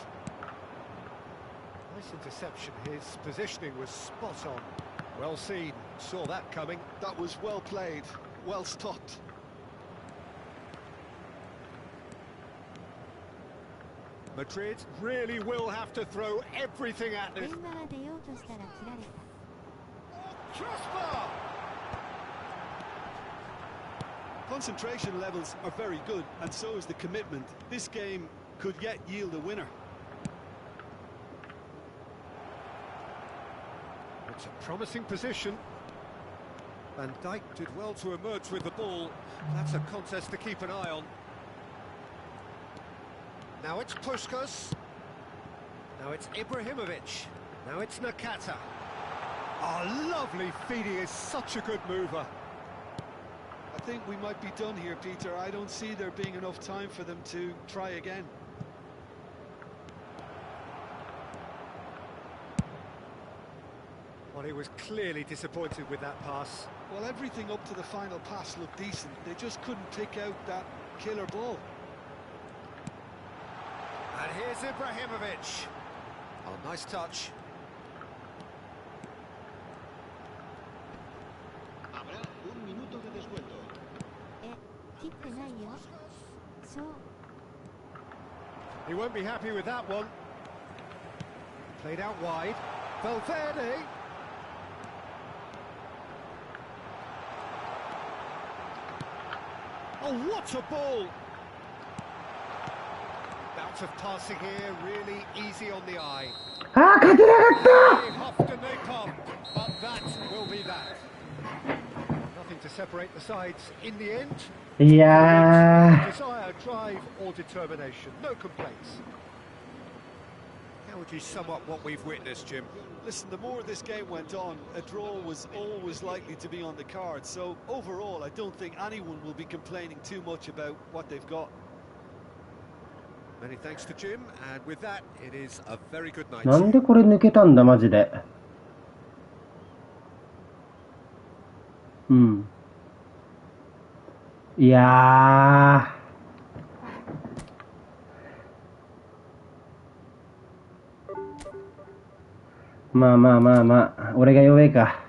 Nice interception. His positioning was spot on. Well seen. Saw that coming. That was well played, well stopped. Madrid really will have to throw everything at this. 電話は出ようとしたら切られた。 Crossbar! Concentration levels are very good, and so is the commitment. This game could yet yield a winner. It's a promising position. Van Dijk did well to emerge with the ball. That's a contest to keep an eye on. Now it's Puskás. Now it's Ibrahimovic. Now it's Nakata. Oh, lovely feed. He is such a good mover. I think we might be done here, Peter. I don't see there being enough time for them to try again. Well, he was clearly disappointed with that pass. Well, everything up to the final pass looked decent. They just couldn't pick out that killer ball. And here's Ibrahimovic. Oh, nice touch. Habrá un minuto de descuento. 切ってないよ。そう。 He won't be happy with that one. Played out wide. Valverde. Oh, what a ball! bit of passing here, really easy on the eye. ああ、勝てなか They huffed and they puffed, but that will be that. Nothing to separate the sides in the end. った。いや Desire, drive, or determination. No complaints. How would you sum up what we've witnessed, Jim? Listen, the more this game went on, a draw was always likely to be on the card. So overall, I don't think anyone will be complaining too much about what they've got. Many thanks to Jim, and with that, it is a very good night. ー、なんでこれ抜けたんだマジで。うん。いやー。まあまあまあまあ、俺が弱えか。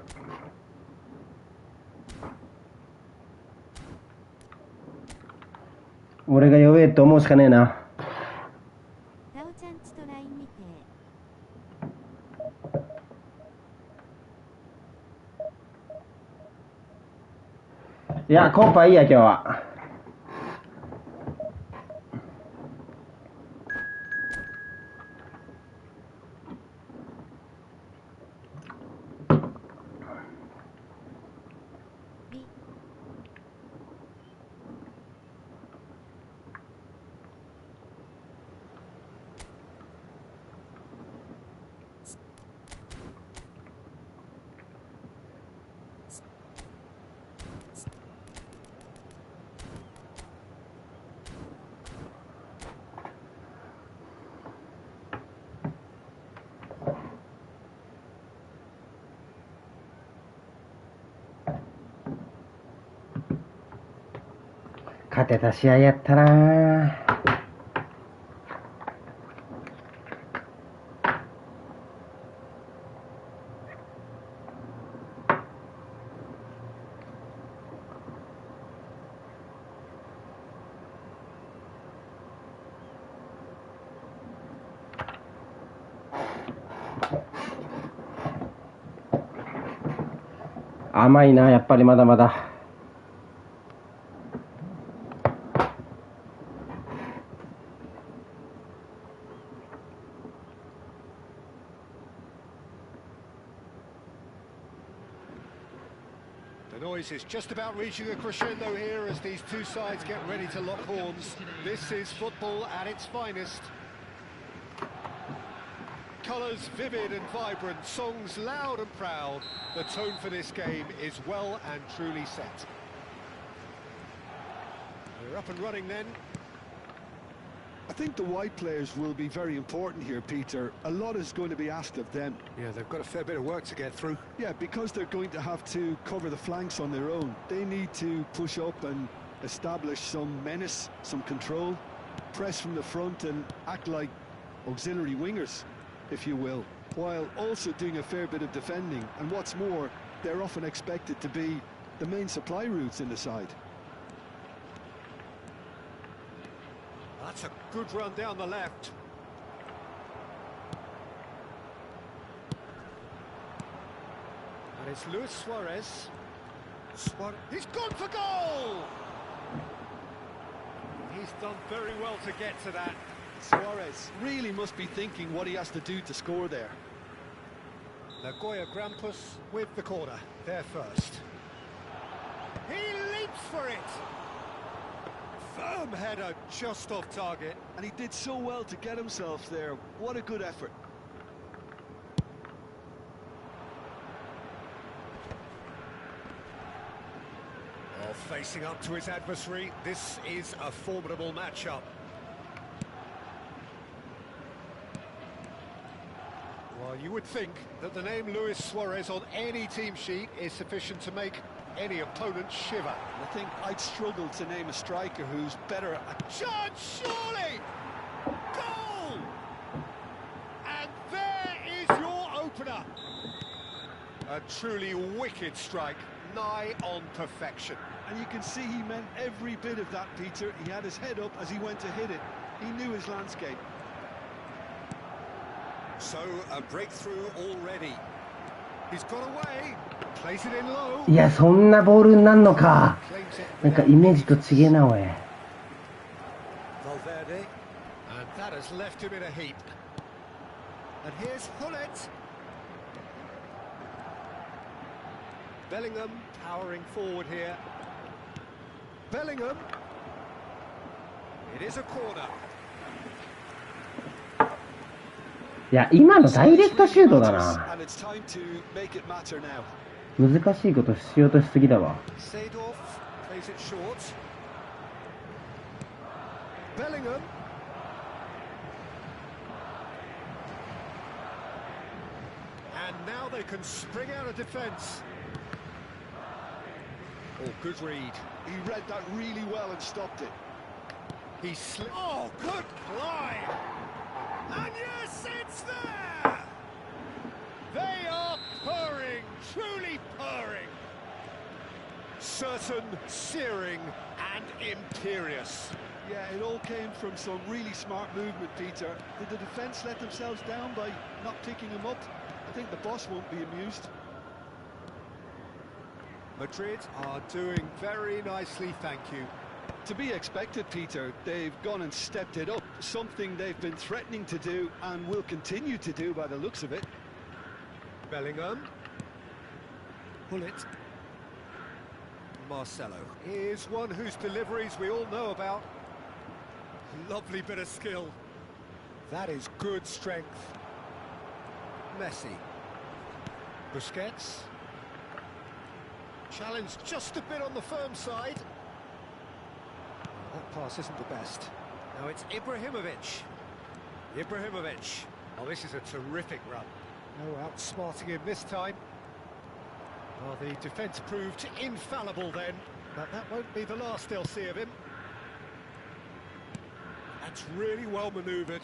俺が弱えって思うしかねえな。タオちゃんちと LINE 見て。いや、コンパいいや今日は。勝てた試合やったなぁ。甘いな、やっぱりまだまだ。The noise is just about reaching a crescendo here as these two sides get ready to lock horns. This is football at its finest. Colours vivid and vibrant, songs loud and proud. The tone for this game is well and truly set. We're up and running then. I think the wide players will be very important here, Peter. A lot is going to be asked of them. Yeah, they've got a fair bit of work to get through. Yeah, because they're going to have to cover the flanks on their own. They need to push up and establish some menace, some control, press from the front and act like auxiliary wingers, if you will, while also doing a fair bit of defending. And what's more, they're often expected to be the main supply routes in the side. That's a good run down the left. And it's Luis Suarez. He's gone for goal! He's done very well to get to that. Suarez really must be thinking what he has to do to score there. Nagoya Grampus with the corner, there first. He leaps for it! Firm header just off target. And he did so well to get himself there. What a good effort. Oh, facing up to his adversary, this is a formidable matchup. Well, you would think that the name Luis Suarez on any team sheet is sufficient to make any opponent shiver. I think I'd struggle to name a striker who's better at... Chance, surely! Goal! And there is your opener. A truly wicked strike, nigh on perfection. And you can see he meant every bit of that, Peter. He had his head up as he went to hit it. He knew his landscape. So, a breakthrough already. He's got away. Plays it in low. いや、そんなボールになんのか。なんかイメージと違えな、おい。Valverde. And that has just left him in a heap. And here's Hullet. Bellingham powering forward here. Bellingham. It is a corner. いや、今のダイレクトシュートだな。 And it's time to make it matter now. 難しいことしようとしすぎだわ。 Seedorf plays it short. Bellingham. And now they can spring out of defence. Oh, good read. He read that really well and stopped it. He slipped. Oh, good climb. And yes, it's there. They are purring, truly purring. Certain, searing, and imperious. Yeah, it all came from some really smart movement, Peter. Did the defence let themselves down by not picking him up? I think the boss won't be amused. Madrid are doing very nicely, thank you. To be expected, Peter. They've gone and stepped it up. Something they've been threatening to do and will continue to do by the looks of it. Bellingham. Hullet. Marcelo. Here's one whose deliveries we all know about. Lovely bit of skill. That is good strength. Messi. Busquets. Challenged just a bit on the firm side. That pass isn't the best. Now it's Ibrahimovic. Ibrahimovic. Oh, this is a terrific run. No outsmarting him this time. Well, the defence proved infallible then, but that won't be the last they'll see of him. That's really well manoeuvred.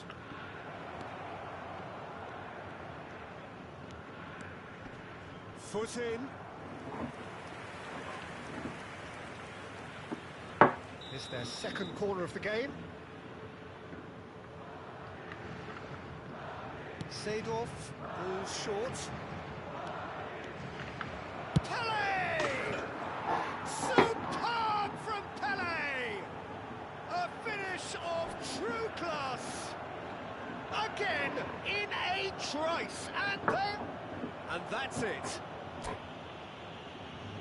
Foot in. It's their second corner of the game. Seedorf goes short. Pele! Superb from Pele! A finish of true class. Again in a trice, and that's it.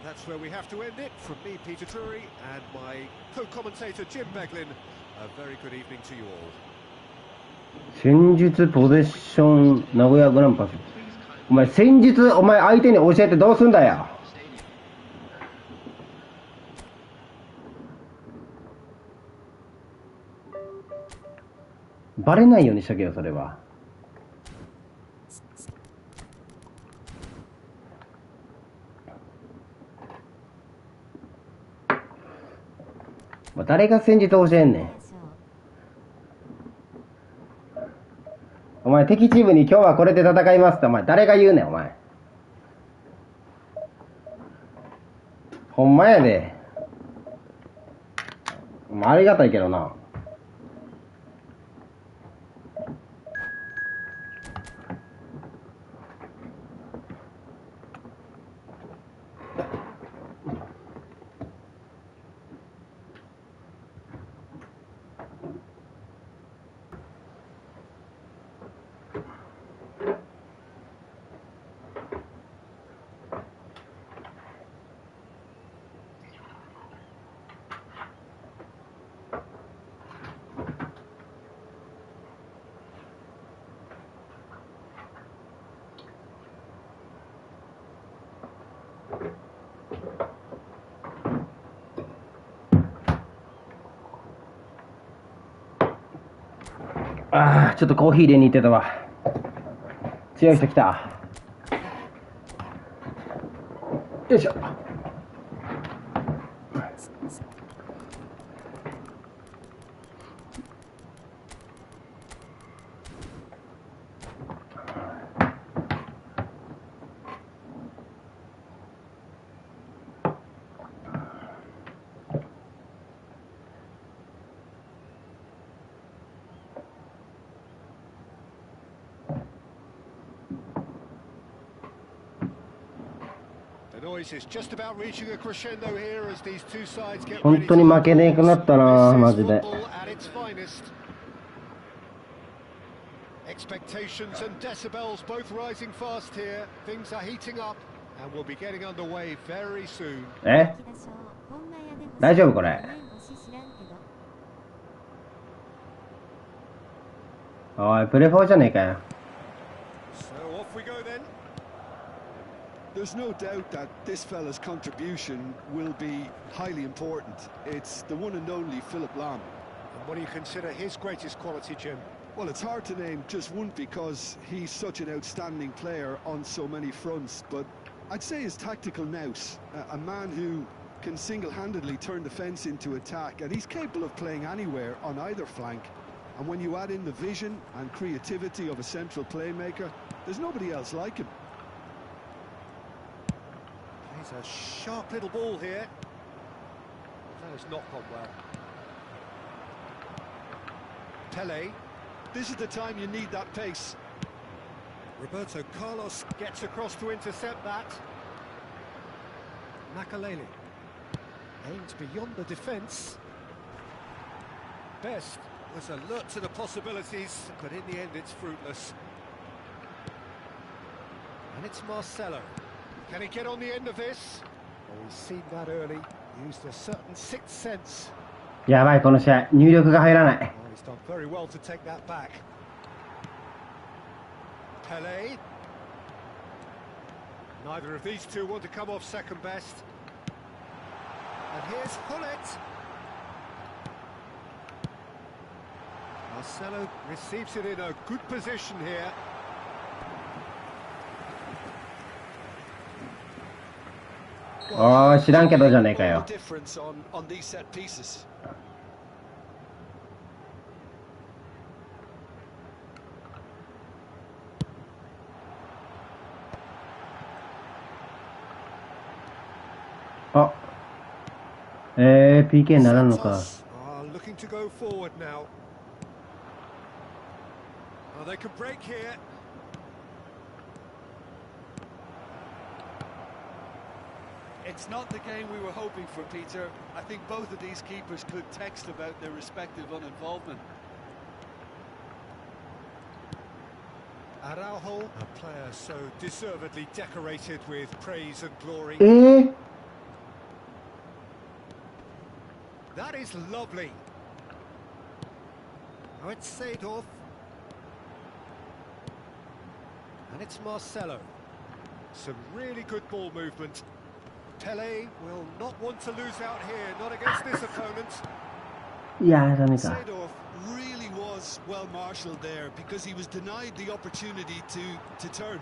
That's where we have to end it. From me, Peter Drury, and my co-commentator Jim Beglin. A very good evening to you all. 戦術ポゼッション名古屋グランパス。お前戦術お前相手に教えてどうすんだよ。バレないようにしとけよそれは。誰が戦術教えんねん。お前敵チームに今日はこれで戦いますってお前誰が言うねんお前。ほんまやで。まあ、ありがたいけどな。ああ、ちょっとコーヒー入れに行ってたわ。強い人来た。よいしょ。本当に負けねえくなったなマジで。Expectations and decibels both rising fast here. Things are heating up and we'll be getting underway very soon. え、大丈夫これ。おい、プレフォーじゃねえかよ。 So off we go then. There's no doubt that this fella's contribution will be highly important. It's the one and only Philip Lahm. And what do you consider his greatest quality, Jim? Well, it's hard to name just one because he's such an outstanding player on so many fronts, but I'd say his tactical nous, a man who can single-handedly turn defence into attack, and he's capable of playing anywhere on either flank. And when you add in the vision and creativity of a central playmaker, there's nobody else like him. He's a sharp little ball here. That has not gone well. Pele. This is the time you need that pace. Roberto Carlos gets across to intercept that. Makalele aims beyond the defence. Best was alert to the possibilities, but in the end it's fruitless. And it's Marcelo. Can he get on the end of this? Oh, he's seen that early. Used a certain sixth sense. やばい、この試合、入力が入らない。 Oh, he's done very well to take that back. Pele. Neither of these two want to come off second best. And here's Hullet. Marcelo receives it in a good position here.おー、知らんけどじゃねえかよ。 Difference on these set pieces. PK にならんのか。 Looking to go forward now. Oh, they could break here. It's not the game we were hoping for, Peter. I think both of these keepers could text about their respective uninvolvement. Araujo, a player so deservedly decorated with praise and glory. That is lovely. Now it's Seedorf. And it's Marcelo. Some really good ball movement. Pele will not want to lose out here, not against this opponent. いや、ダメか。 Seedorf really was well marshalled there because he was denied the opportunity to turn.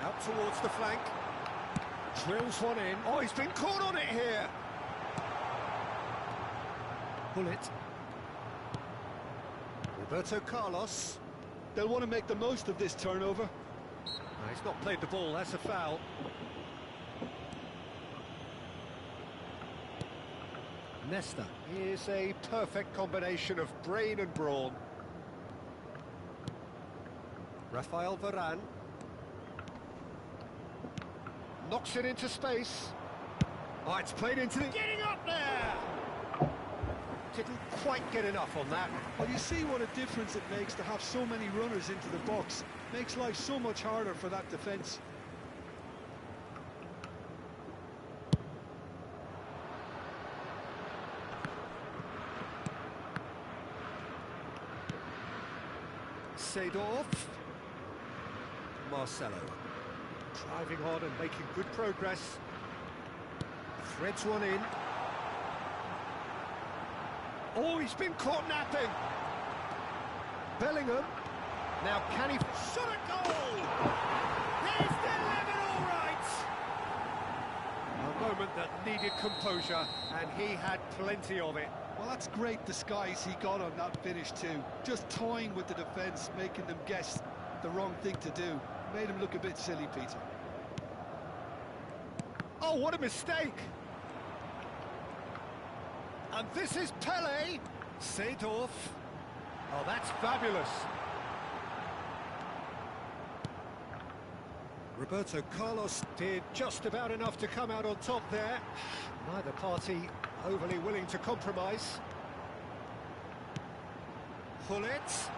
Out towards the flank. Drills one in. Oh, he's been caught on it here. Hullet. Roberto Carlos. They'll want to make the most of this turnover. No, he's not played the ball, that's a foul. Nesta. Here's a perfect combination of brain and brawn. Rafael Varane. Knocks it into space. Oh, it's played into the... Getting up there! Didn't quite get enough on that. Well, you see what a difference it makes to have so many runners into the box. Makes life so much harder for that defence. Seedorf. Marcelo. Driving on and making good progress. Threads one in. Oh, he's been caught napping. Bellingham. Now can he... Shot a goal! He's delivered all right! A moment that needed composure, and he had plenty of it. Well, that's great disguise he got on that finish too. Just toying with the defence, making them guess the wrong thing to do. Made him look a bit silly, Peter. Oh, what a mistake! And this is Pele. Seedorf. Oh, that's fabulous. Roberto Carlos did just about enough to come out on top there. Neither party overly willing to compromise. Pull it,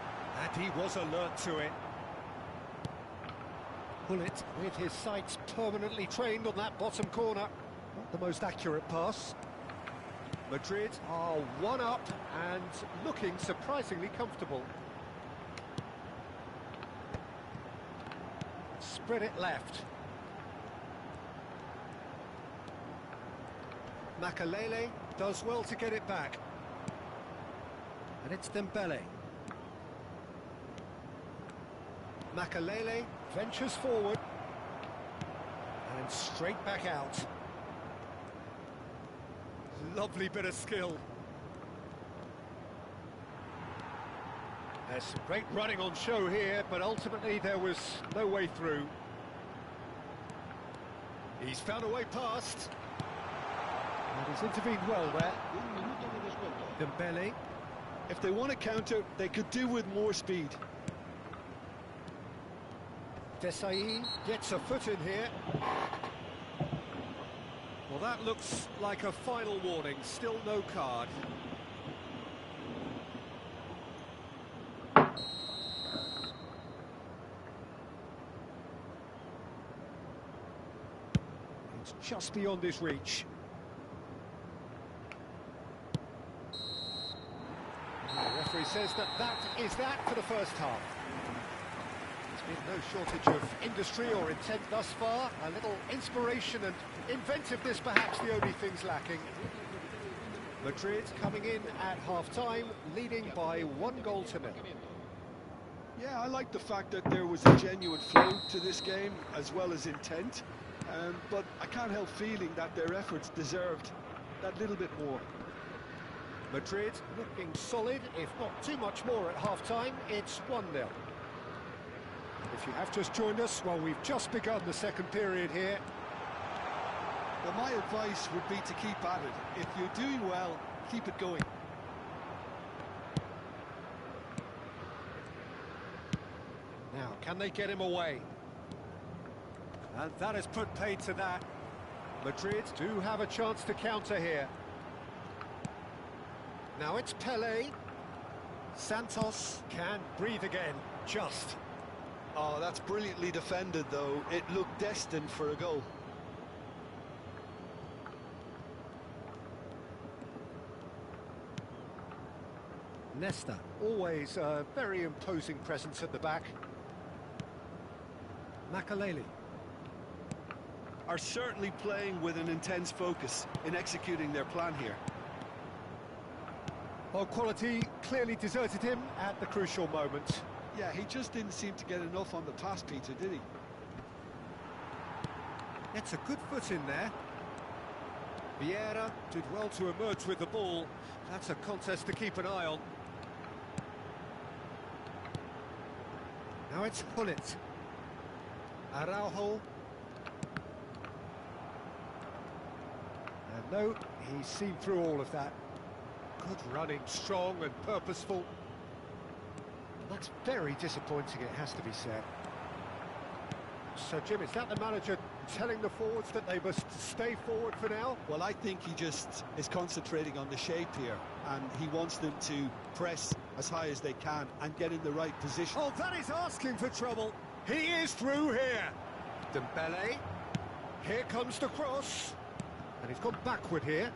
and he was alert to it. Pull it with his sights permanently trained on that bottom corner. Not the most accurate pass. Madrid are one up and looking surprisingly comfortable. Spread it left. Makalele does well to get it back. And it's Dembele. Makalele ventures forward. And straight back out. Lovely bit of skill. There's some great running on show here, but ultimately there was no way through. He's found a way past. And he's intervened well there. Dembele. If they want to counter, they could do with more speed. Desai gets a foot in here. Well, that looks like a final warning. Still no card. It's just beyond his reach. And the referee says that is that for the first half. There's been no shortage of industry or intent thus far. A little inspiration and inventiveness, perhaps the only things lacking. Madrid coming in at half-time, leading by 1-0. Yeah, I like the fact that there was a genuine flow to this game, as well as intent. But I can't help feeling that their efforts deserved that little bit more. Madrid looking solid, if not too much more at half-time. It's 1-0. If you have just joined us, well, we've just begun the second period here. Well, my advice would be to keep at it. If you're doing well, keep it going. Now, can they get him away? And that has put paid to that. Madrid do have a chance to counter here. Now it's Pelé. Santos can breathe again, just. Oh, that's brilliantly defended, though. It looked destined for a goal. Nesta, always a very imposing presence at the back. Makalele. Are certainly playing with an intense focus in executing their plan here. Well, quality clearly deserted him at the crucial moment. Yeah, he just didn't seem to get enough on the pass, Peter, did he? It's a good foot in there. Vieira did well to emerge with the ball. That's a contest to keep an eye on. Now it's Hullet. Araujo. And no, he's seen through all of that. Good running, strong and purposeful. And that's very disappointing, it has to be said. So, Jim, is that the manager telling the forwards that they must stay forward for now? Well, I think he just is concentrating on the shape here, and he wants them to press as high as they can and get in the right position. Oh, that is asking for trouble. He is through here. Dembele. Here comes the cross. And he's gone backward here.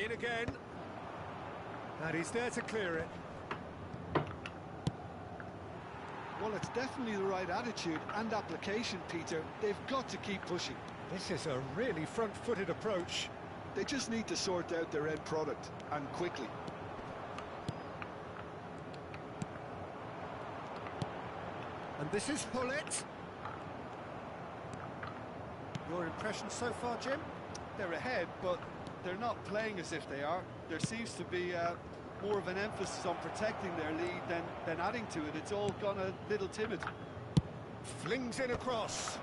In again. And he's there to clear it. Well, it's definitely the right attitude and application, Peter. They've got to keep pushing. This is a really front-footed approach. They just need to sort out their end product, and quickly. And this is Hullet. Your impression so far, Jim? They're ahead, but they're not playing as if they are. There seems to be more of an emphasis on protecting their lead than adding to it. It's all gone a little timid. Flings in across.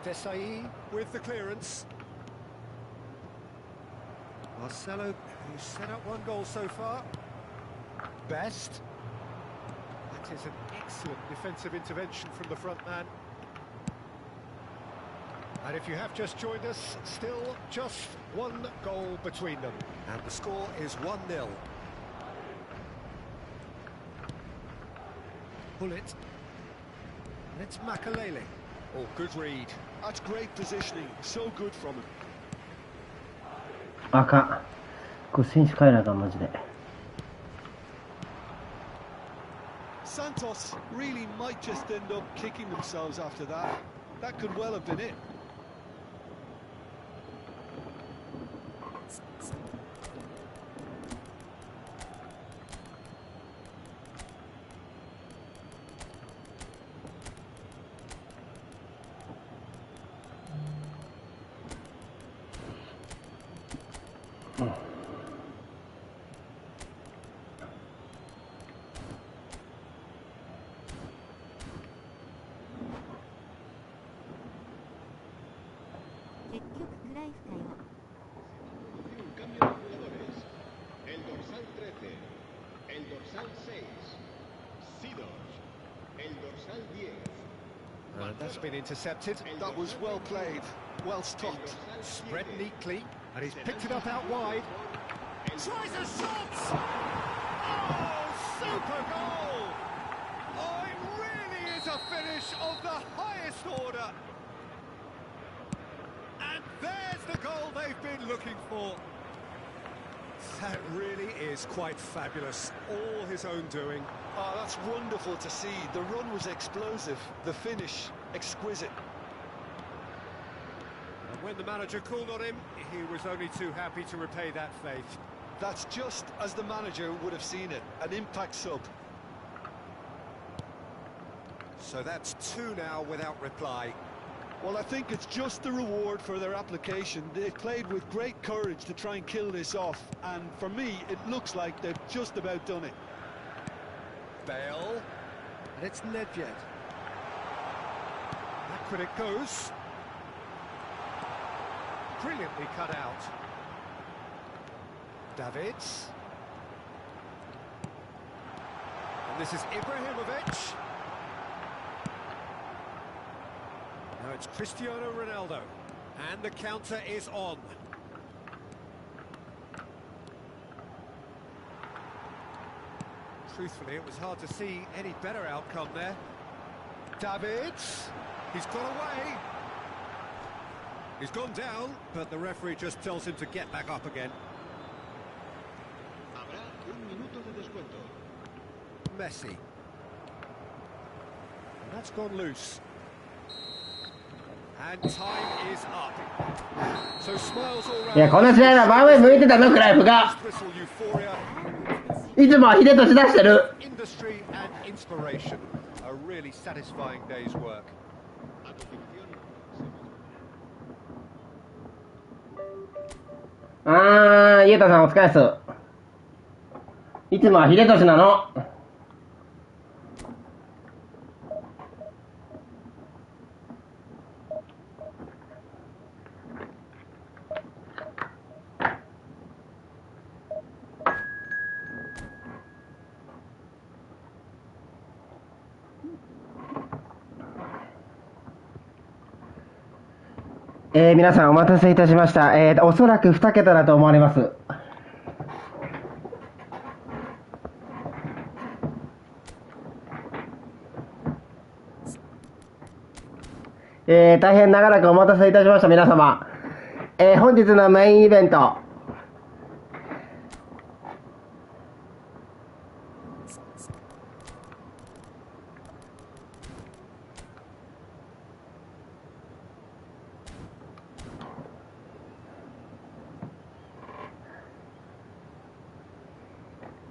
Desai with the clearance. Marcelo, who's set up 1 goal so far. Best. That is an excellent defensive intervention from the front man. And if you have just joined us, still just 1 goal between them. And the score is 1-0. pull it. And it's Makalele. Oh, good read. That's great positioning. So good from him. 赤。これ選手変えなあかん、マジで。Santos really might just end up kicking themselves after that. That could well have been it. Un cambio de jugadores. El dorsal 13. El dorsal 6. Sidor. El dorsal 10. That's been intercepted. That was well played. Well stopped. Spread neatly, and he's picked it up out wide. Tries a shot! Oh, super goal! Oh, it really is a finish of the highest order. And there's the goal they've been looking for. That really is quite fabulous. All his own doing. Oh, that's wonderful to see. The run was explosive. The finish, exquisite. And when the manager called on him, he was only too happy to repay that faith. That's just as the manager would have seen it. An impact sub. So that's two now without reply. Well, I think it's just the reward for their application. They played with great courage to try and kill this off. And for me, it looks like they've just about done it. Bale. And it's Nedved. Back when it goes. Brilliantly cut out. Davids. And this is Ibrahimovic. Now it's Cristiano Ronaldo. And the counter is on. Truthfully, it was hard to see any better outcome there. Davids. He's got away. He's gone down, but the referee just tells him to get back up again. Habrá un minuto de descuento. Messi. And that's gone loose. And time is up. So smiles all round. いや、この試合は真上向いてたの、クライフが。 Whistle euphoria, いつもは秀俊出してる。 industry and inspiration. A really satisfying day's work. A continuación, ゆうたさんお疲れっす。いつもは秀俊なの。皆さんお待たせいたしました。おそらく2桁だと思われます。大変長らくお待たせいたしました皆様。本日のメインイベント。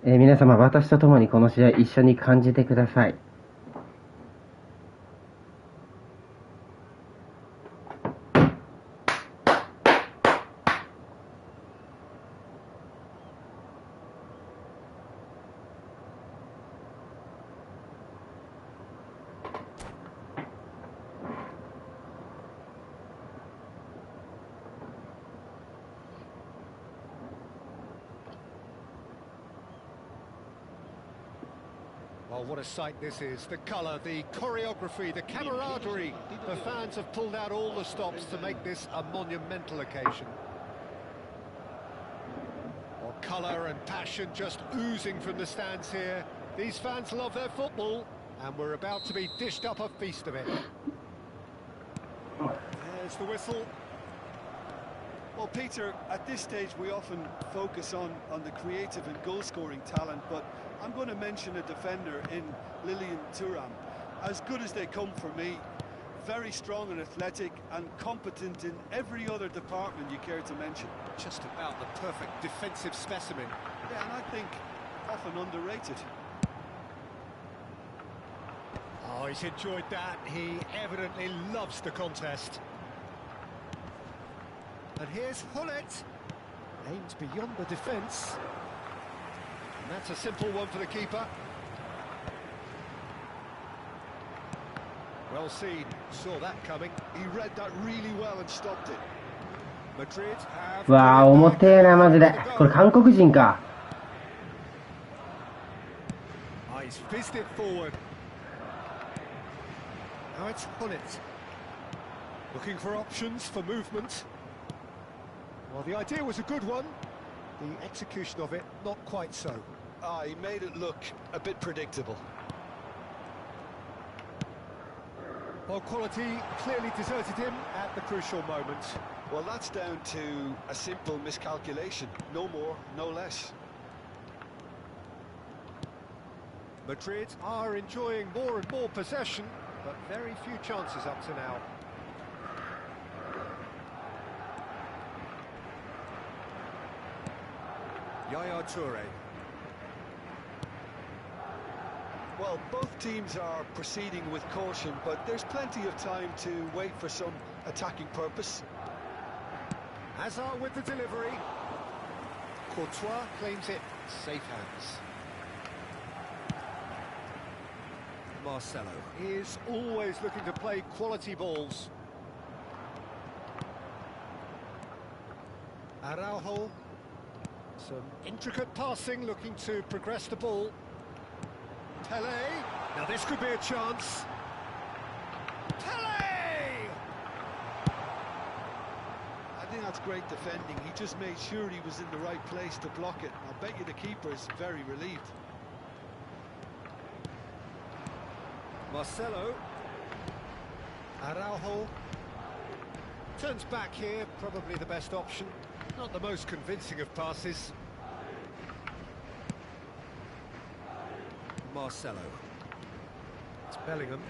皆様、私と共にこの試合一緒に感じてください。Well, what a sight this is. The colour, the choreography, the camaraderie. The fans have pulled out all the stops to make this a monumental occasion. Well, colour and passion just oozing from the stands here. These fans love their football. And we're about to be dished up a feast of it. There's the whistle. Well, Peter, at this stage we often focus on the creative and goal-scoring talent, but I'm going to mention a defender in Lilian Thuram. As good as they come for me, very strong and athletic and competent in every other department you care to mention. Just about the perfect defensive specimen. Yeah, and I think often underrated. Oh, he's enjoyed that. He evidently loves the contest. And here's Hullet. Aims beyond the defence. And that's a simple one for the keeper. Well seen. Saw that coming. He read that really well and stopped it. Madrid have... わあ、重てえな、マジで。これ韓国人か。Oh, he's fizzed it forward. Now it's Hullet. Looking for options for movement. Well, the idea was a good one. The execution of it, not quite so. Ah, he made it look a bit predictable. Well, quality clearly deserted him at the crucial moment. Well, that's down to a simple miscalculation. No more, no less. Madrid are enjoying more and more possession, but very few chances up to now. Yaya Toure. Well, both teams are proceeding with caution, but there's plenty of time to wait for some attacking purpose. Hazard with the delivery. Courtois claims it. Safe hands. Marcelo is always looking to play quality balls. Araujo. Some intricate passing, looking to progress the ball. Pele. Now this could be a chance. Pele! I think that's great defending. He just made sure he was in the right place to block it. I'll bet you the keeper is very relieved. Marcelo. Araujo. Turns back here, probably the best option. Not the most convincing of passes. Marcelo. It's Bellingham.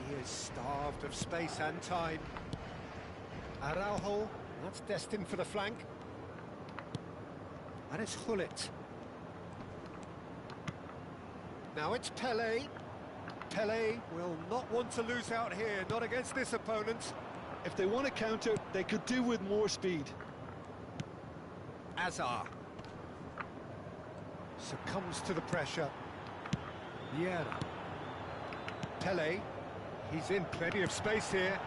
He is starved of space and time. Araujo. That's destined for the flank. And it's Hullet. Now it's Pele. Pele will not want to lose out here, not against this opponent. If they want to counter, they could do with more speed. Hazard succumbs to the pressure. Vieira. Pele. He's in plenty of space here.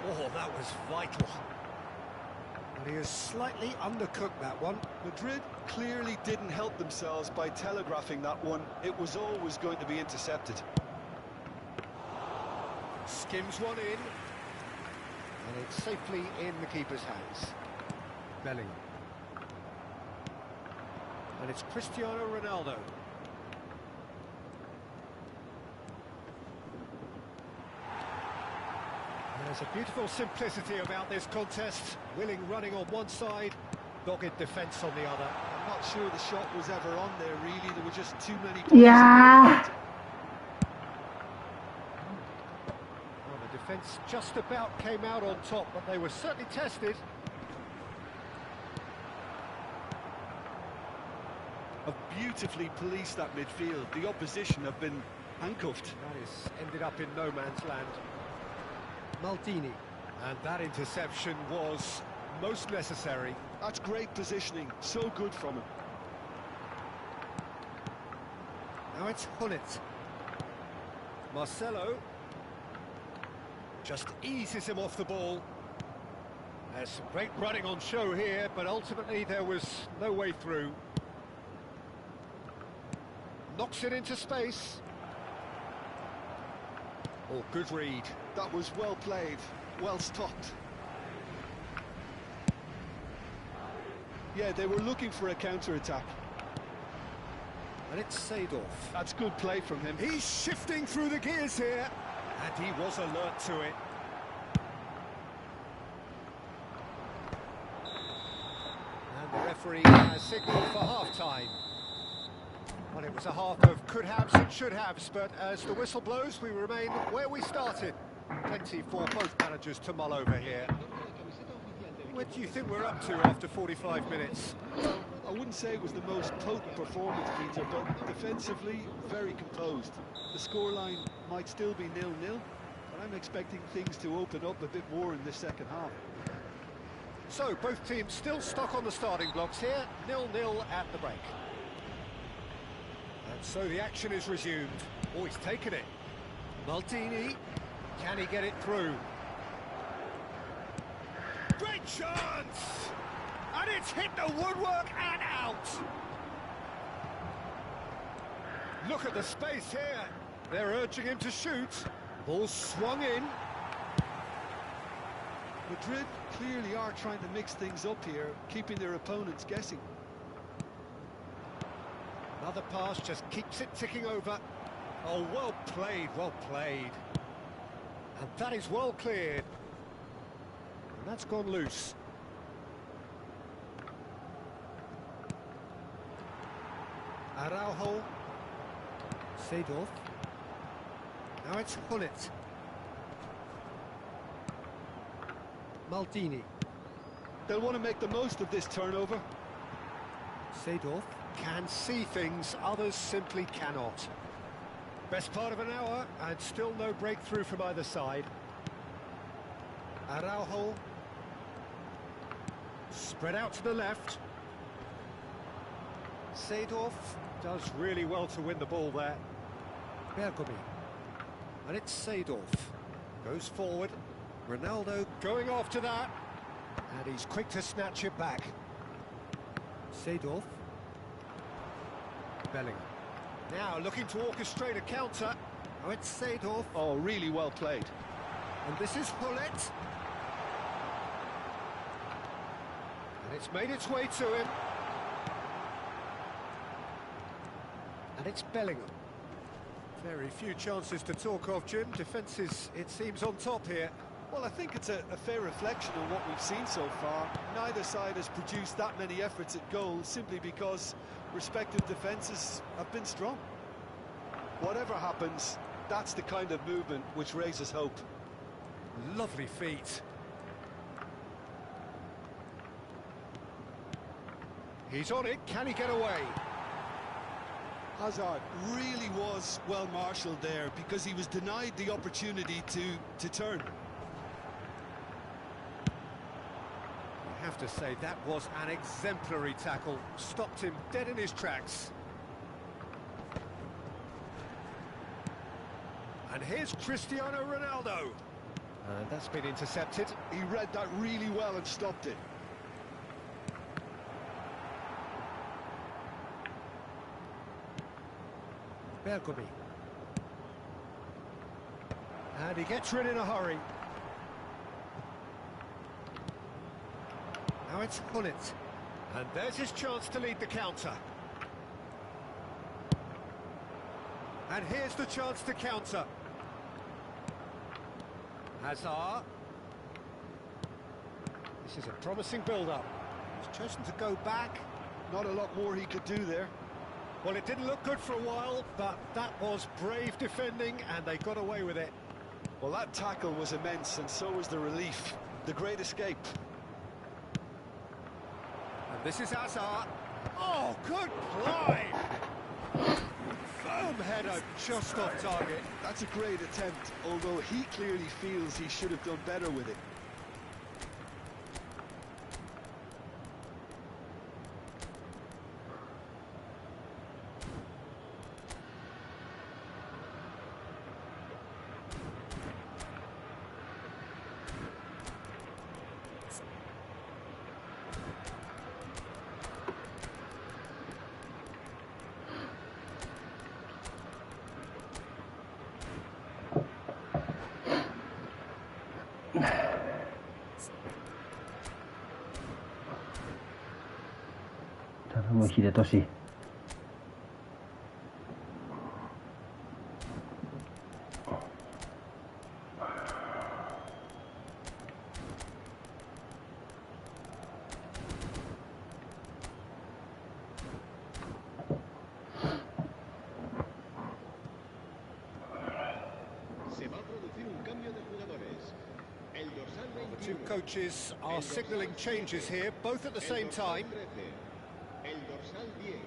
Oh, that was vital. And he has slightly undercooked that one. Madrid clearly didn't help themselves by telegraphing that one. It was always going to be intercepted. Skims one in. And it's safely in the keeper's hands. Bellingham. And it's Cristiano Ronaldo. There's a beautiful simplicity about this contest. Willing running on one side, dogged defence on the other. I'm not sure the shot was ever on there, really. There were just too many... Yeah. Well, the defence just about came out on top, but they were certainly tested. Have beautifully policed that midfield. The opposition have been handcuffed. That is ended up in no man's land. Maldini. And that interception was most necessary. That's great positioning. So good from him. Now it's Hullet. Marcelo. Just eases him off the ball. There's some great running on show here, but ultimately there was no way through. Knocks it into space. Oh, good read. That was well played, well stopped. Yeah, they were looking for a counter-attack. And it's Seedorf. That's good play from him. He's shifting through the gears here. And he was alert to it. And the referee has signalled for half-time. Well, it was a half of could-haves and should-haves, but as the whistle blows, we remain where we started. Plenty for both managers to mull over here. What do you think we're up to after 45 minutes? I wouldn't say it was the most potent performance, Peter, but defensively, very composed. The scoreline might still be 0-0, but I'm expecting things to open up a bit more in this second half. So, both teams still stuck on the starting blocks here, 0-0 at the break. And so the action is resumed. Oh, he's taken it. Maldini, can he get it through? Great chance! And it's hit the woodwork and out! Look at the space here. They're urging him to shoot. Ball swung in. Madrid clearly are trying to mix things up here, keeping their opponents guessing. Another pass just keeps it ticking over. Oh, well played, well played. And that is well cleared. And that's gone loose. Araujo. Seedorf. Now it's Hullet. Maldini. They'll want to make the most of this turnover. Seedorf can see things others simply cannot. Best part of an hour and still no breakthrough from either side. Araujo. Spread out to the left. Seedorf does really well to win the ball there. Bergomi. And it's Seedorf. Goes forward. Ronaldo going after that. And he's quick to snatch it back. Seedorf. Bellingham. Now looking to orchestrate a counter. Oh, it's Seedorf. Oh, really well played. And this is Hullet. And it's made its way to him. And it's Bellingham. Very few chances to talk of, Jim. Defence is, it seems, on top here. Well, I think it's a fair reflection on what we've seen so far. Neither side has produced that many efforts at goal simply because respective defences have been strong. Whatever happens, that's the kind of movement which raises hope. Lovely feet. He's on it. Can he get away? Hazard really was well marshalled there because he was denied the opportunity to turn. I have to say that was an exemplary tackle. Stopped him dead in his tracks. And here's Cristiano Ronaldo. And that's been intercepted. He read that really well and stopped it. Bergomi. And he gets rid in a hurry. Now it's Hullet. And there's his chance to lead the counter. And here's the chance to counter. Hazard. This is a promising build-up. He's chosen to go back. Not a lot more he could do there. Well, it didn't look good for a while, but that was brave defending, and they got away with it. Well, that tackle was immense, and so was the relief. The great escape. And this is Hazard. Oh, good play! Firm header just off target. That's a great attempt, although he clearly feels he should have done better with it.頼む秀俊。Two coaches are signalling changes here, both at the same time. El dorsal 10,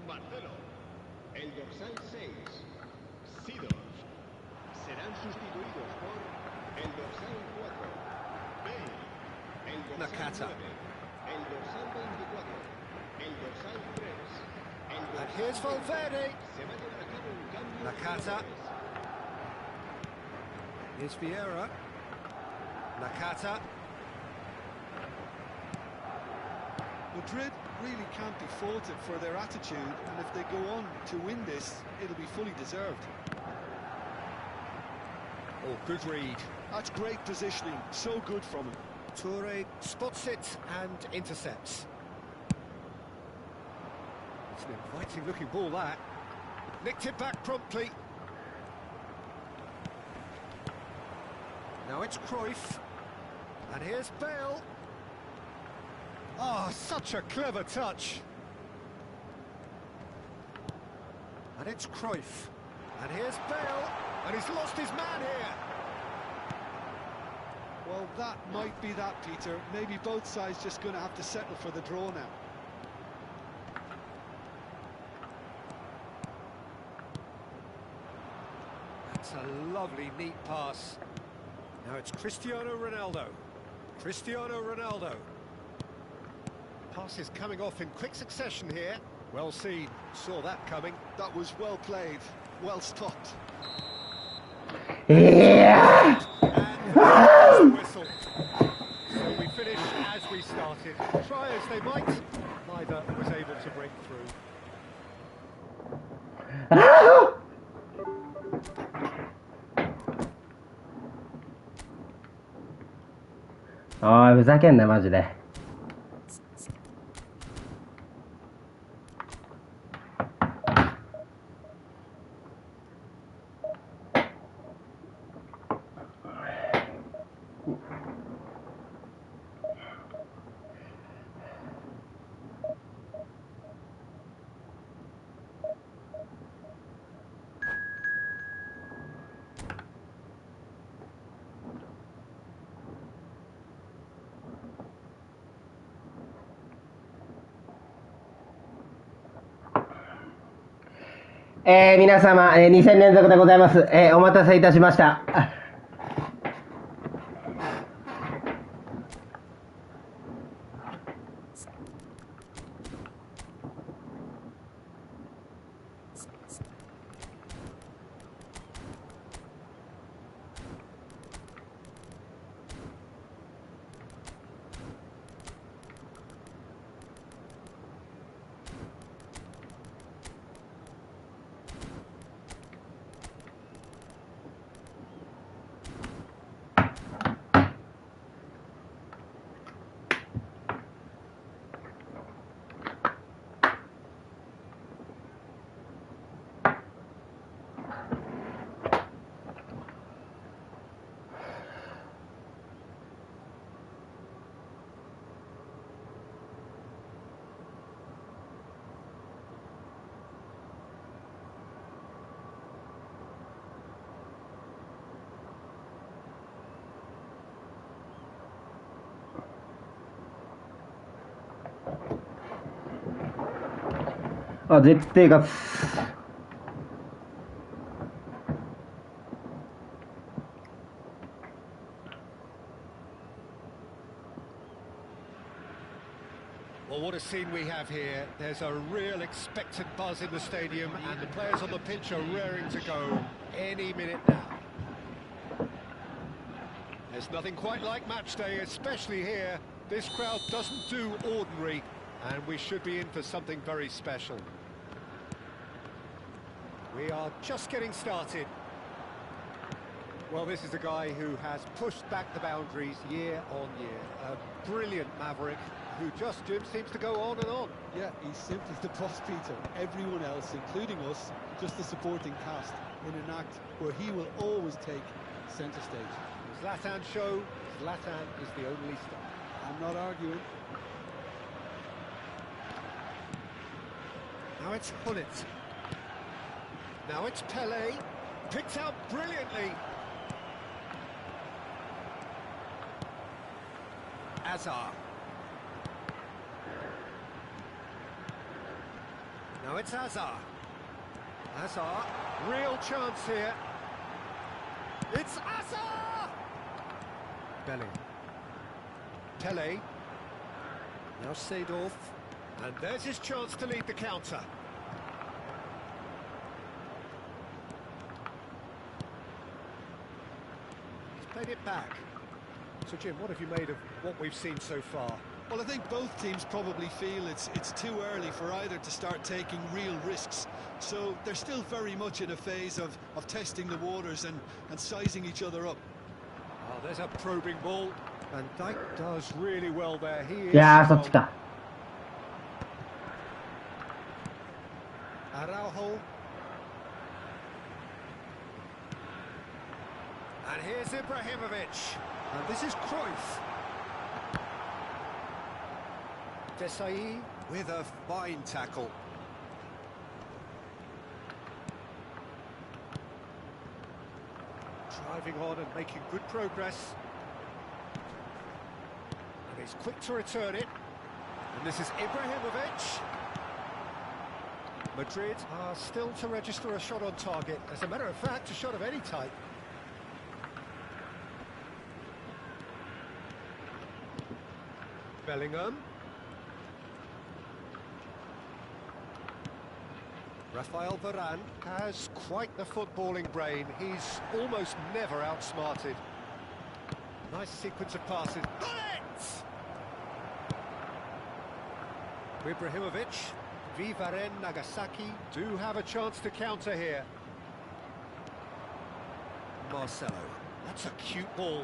Marcelo. El dorsal 6, Sidor. Serán sustituidos por el dorsal 4, Bale. El dorsal Nakata. 9, el dorsal 24, el dorsal 3. And here's Valverde. Se va a llevar a cabo un cambio. Nakata. Here's Vieira. Nakata. Madrid really can't be faulted for their attitude, and if they go on to win this, it'll be fully deserved. Oh, good read. That's great positioning, so good from him. Toure spots it and intercepts. It's an inviting looking ball, that. Nicked it back promptly. Now it's Cruyff. And here's Bale. Oh, such a clever touch. And it's Cruyff. And here's Bale. And he's lost his man here. Well, that might be that, Peter. Maybe both sides just going to have to settle for the draw now. That's a lovely, neat pass. Now it's Cristiano Ronaldo. Cristiano Ronaldo. Pass is coming off in quick succession here. Well seen. Saw that coming. That was well played, well stopped. Yeah! And the whistle. So we finish as we started. Try as they might, neither was able to break through.おい、ふざけんな、マジで。皆様、2戦連続でございます。お待たせいたしました。あ、絶対勝つ。Well, what a scene we have here. There's a real expectant buzz in the stadium, and the players on the pitch are raring to go any minute now. There's nothing quite like match day, especially here. This crowd doesn't do ordinary, and we should be in for something very special. We are just getting started. Well, this is a guy who has pushed back the boundaries year on year. A brilliant maverick who just seems to go on and on. Yeah, he's simply the boss, Peter. Everyone else, including us, just the supporting cast in an act where he will always take centre stage. Zlatan show, Zlatan is the only star. I'm not arguing. Now it's Hullet. Now it's Pele. Picked out brilliantly. Hazard. Now it's Hazard. Hazard, real chance here. It's Hazard! Belling. Pele. Now Seedorf. And there's his chance to lead the counter. He's played it back. So Jim, what have you made of what we've seen so far? Well, I think both teams probably feel it's too early for either to start taking real risks. So they're still very much in a phase of testing the waters and sizing each other up. Oh, there's a probing ball. And Dijk does really well there. He is いやー、そっちか。 Araujo. And here's Ibrahimovic. And this is Cruyff. Desai with a fine tackle. Driving on and making good progress. And he's quick to return it. And this is Ibrahimovic. Madrid are still to register a shot on target. As a matter of fact, a shot of any type. Bellingham. Rafael Varane has quite the footballing brain. He's almost never outsmarted. Nice sequence of passes. Got it! Ibrahimovic, Vivaren, Nagasaki do have a chance to counter here. Marcelo, that's a cute ball.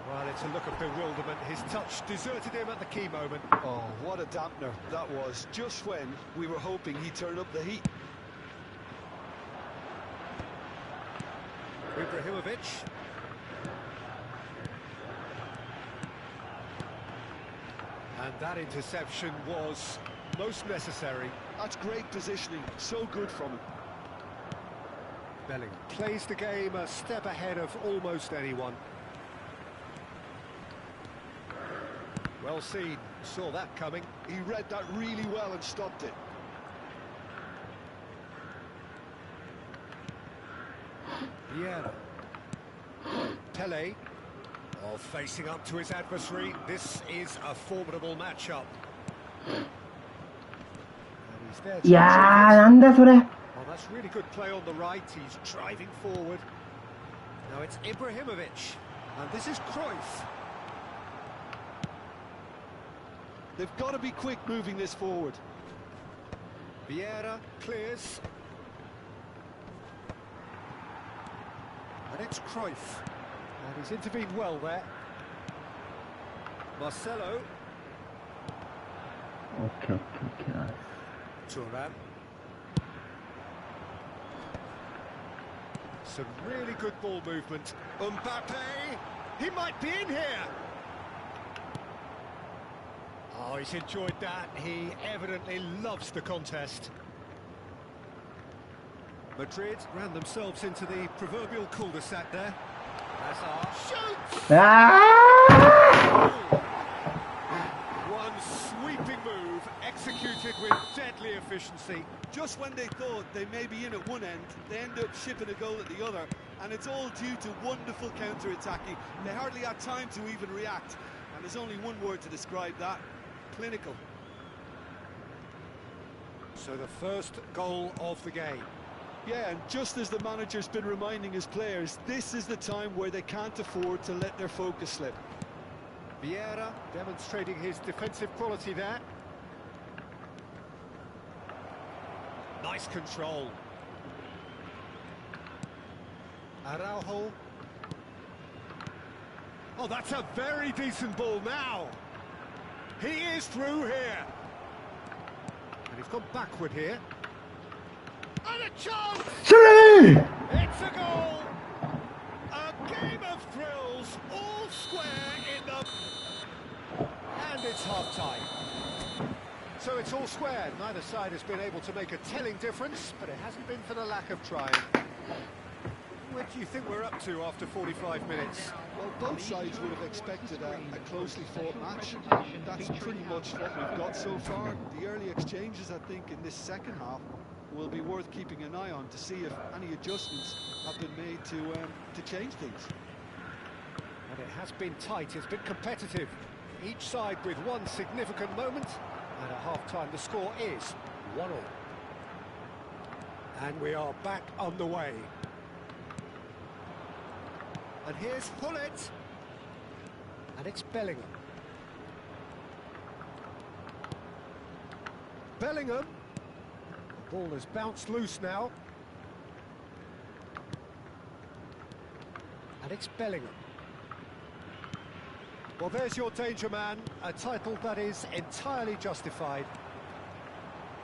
Well, it's a look of bewilderment. His touch deserted him at the key moment. Oh, what a dampener that was, just when we were hoping he'd turn up the heat. Ibrahimovic. And that interception was most necessary. That's great positioning, so good from him. Bellingham plays the game a step ahead of almost anyone. Well seen, saw that coming. He read that really well and stopped it. Vieira. Pele. Oh, facing up to his adversary. This is a formidable matchup. And he's there to いやー、なんだそれ。 Oh, that's really good play on the right. He's driving forward. Now it's Ibrahimovic. And this is Cruyff. They've got to be quick moving this forward. Vieira clears. And it's Cruyff. And he's intervened well there. Marcelo. オッケーオッケーオッケー。 Thuram. Some really good ball movement. Mbappe. He might be in here. Oh, he's enjoyed that. He evidently loves the contest. Madrid ran themselves into the proverbial cul-de-sac there. Hazard shoots! あー One sweeping move, executed with deadly efficiency. Just when they thought they may be in at one end, they end up shipping a goal at the other, and it's all due to wonderful counter-attacking. They hardly had time to even react, and there's only one word to describe that: clinical. So the first goal of the game. Yeah, and just as the manager's been reminding his players, this is the time where they can't afford to let their focus slip. Vieira demonstrating his defensive quality there. Nice control. Araujo. Oh, that's a very decent ball now. He is through here. And he's gone backward here. And a chance! それ It's a goal! A game of thrills, all square in the... And it's half-time. So it's all square. Neither side has been able to make a telling difference, but it hasn't been for the lack of trying. Where do you think we're up to after 45 minutes? Well, both sides would have expected a closely fought match. That's pretty much what we've got so far. The early exchanges, I think, in this second half will be worth keeping an eye on to see if any adjustments have been made to change things. And it has been tight, it's been competitive. Each side with one significant moment. And at half-time, the score is 1-1. And we are back on the way. And here's Hullet. And it's Bellingham. Bellingham. The ball has bounced loose now. And it's Bellingham. Well, there's your danger man, a title that is entirely justified.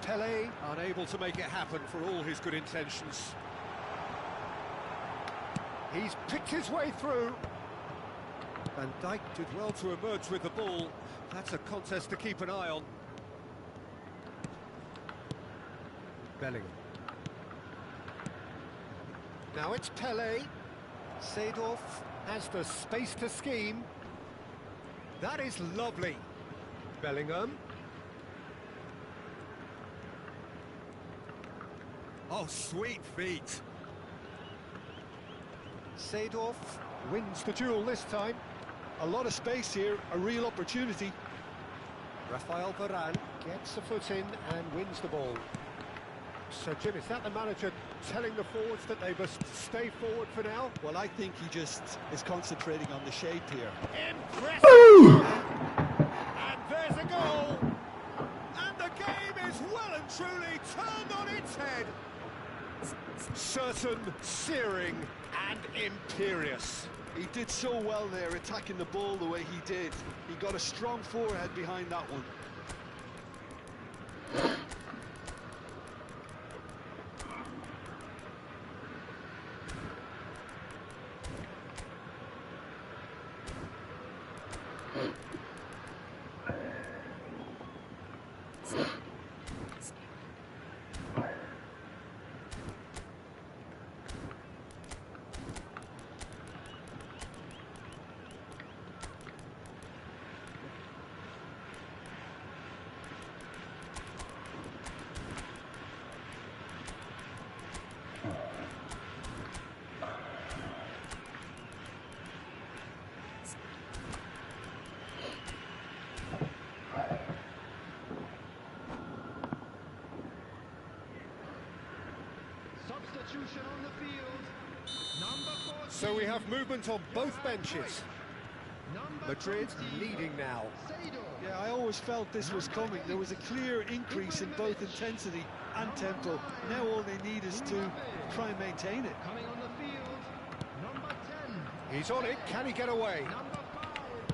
Pelé unable to make it happen for all his good intentions. He's picked his way through. Van Dijk did well to emerge with the ball. That's a contest to keep an eye on. Bellingham. Now it's Pelé. Seedorf has the space to scheme. That is lovely. Bellingham. Oh, sweet feet. Seedorf wins the duel this time. A lot of space here, a real opportunity. Rafael Varane gets a foot in and wins the ball. So, Jim, is that the manager telling the forwards that they must stay forward for now? Well, I think he just is concentrating on the shape here. Impressive! And there's a goal! And the game is well and truly turned on its head. Certain, searing and imperious. He did so well there, attacking the ball the way he did. He got a strong forehead behind that one. Substitution on the field. Number 14. So we have movement on both benches. Number Madrid 20. leading now. Yeah, I always felt this was coming. There was a clear increase in both intensity and tempo. Now all they need is to try and maintain it. Coming on the field. Number 10. He's on it, can he get away? Number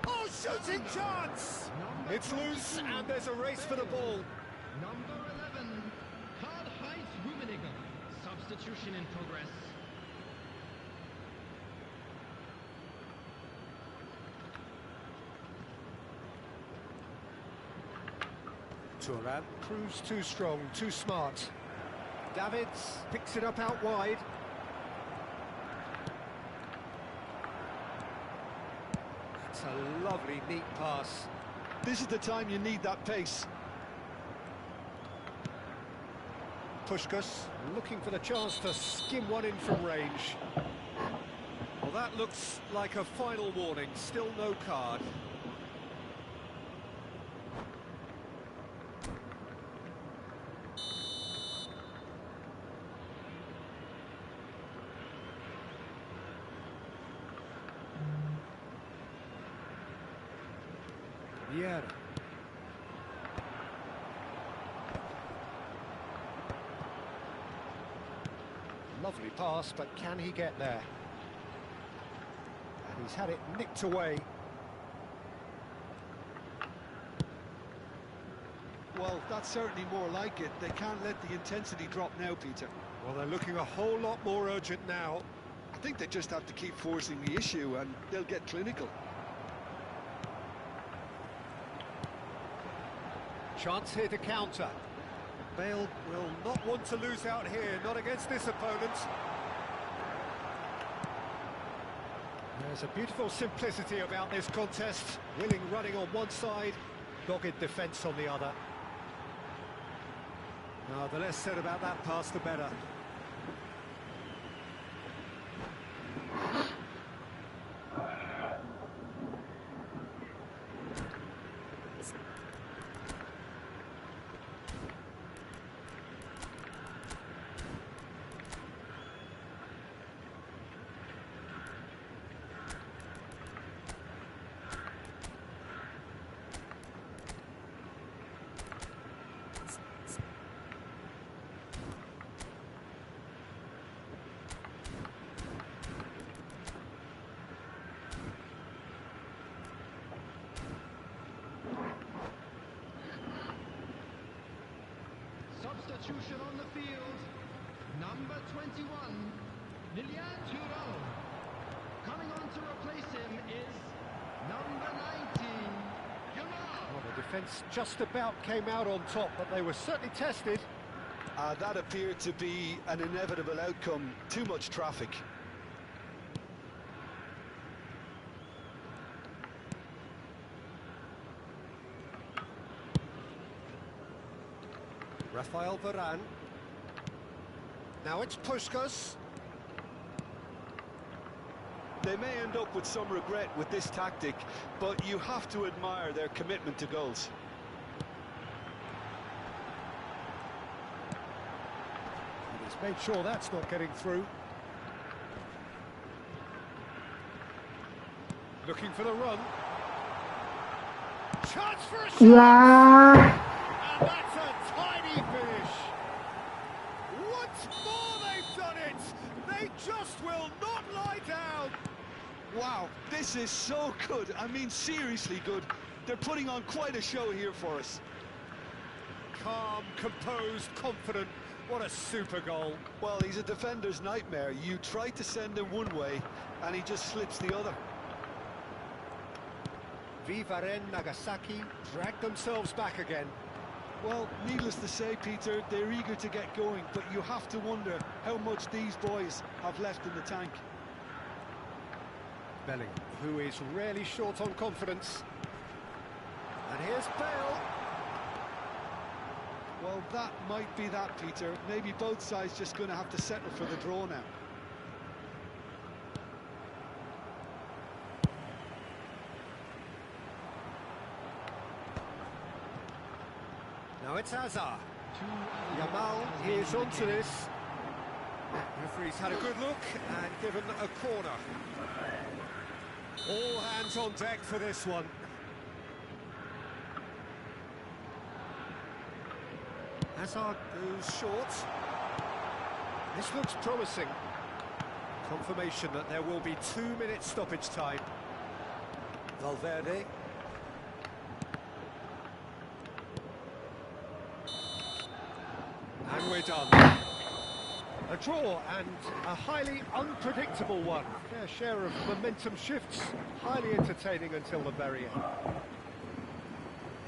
5. Oh, shooting chance! It's loose and there's a race for the ball. Number 11. Karl-Heinz Rummenigge. Substitution in progress. Turan proves too strong, too smart. Davids picks it up out wide. That's a lovely, neat pass. This is the time you need that pace. Puskás looking for the chance to skim one in from range. Well, that looks like a final warning. Still no card. Vieira. Lovely pass, but can he get there? And he's had it nicked away. Well, that's certainly more like it. They can't let the intensity drop now, Peter. Well, they're looking a whole lot more urgent now. I think they just have to keep forcing the issue and they'll get clinical. Chance here to counter. Bale will not want to lose out here, not against this opponent. There's a beautiful simplicity about this contest. Willing running on one side, dogged defence on the other. Now, the less said about that pass, the better. Substitution on the field. Number 21, Lilian Thuram. Coming on to replace him is number 19, Yamal. Well, the defence just about came out on top, but they were certainly tested. That appeared to be an inevitable outcome. Too much traffic. Rafael Varane. Now it's Puskas. They may end up with some regret with this tactic, but you have to admire their commitment to goals. And he's made sure that's not getting through. Looking for the run. Chance for a shot! Wow. And that's a tiny finish. Once more they've done it. They just will not lie down. Wow, this is so good. I mean, seriously good. They're putting on quite a show here for us. Calm, composed, confident. What a super goal. Well, he's a defender's nightmare. You try to send him one way, and he just slips the other. Vivaren Nagasaki dragged themselves back again. Well, needless to say, Peter, they're eager to get going, but you have to wonder how much these boys have left in the tank. Bellingham, who is rarely short on confidence. And here's Bale. Well, that might be that, Peter. Maybe both sides just going to have to settle for the draw now. Now it's Hazard. Yamal is onto this. Referee's had a good look and given a corner. All hands on deck for this one. Hazard goes short. This looks promising. Confirmation that there will be 2 minutes stoppage time. Valverde. And we're done. A draw and a highly unpredictable one. Fair share of momentum shifts, highly entertaining until the very end.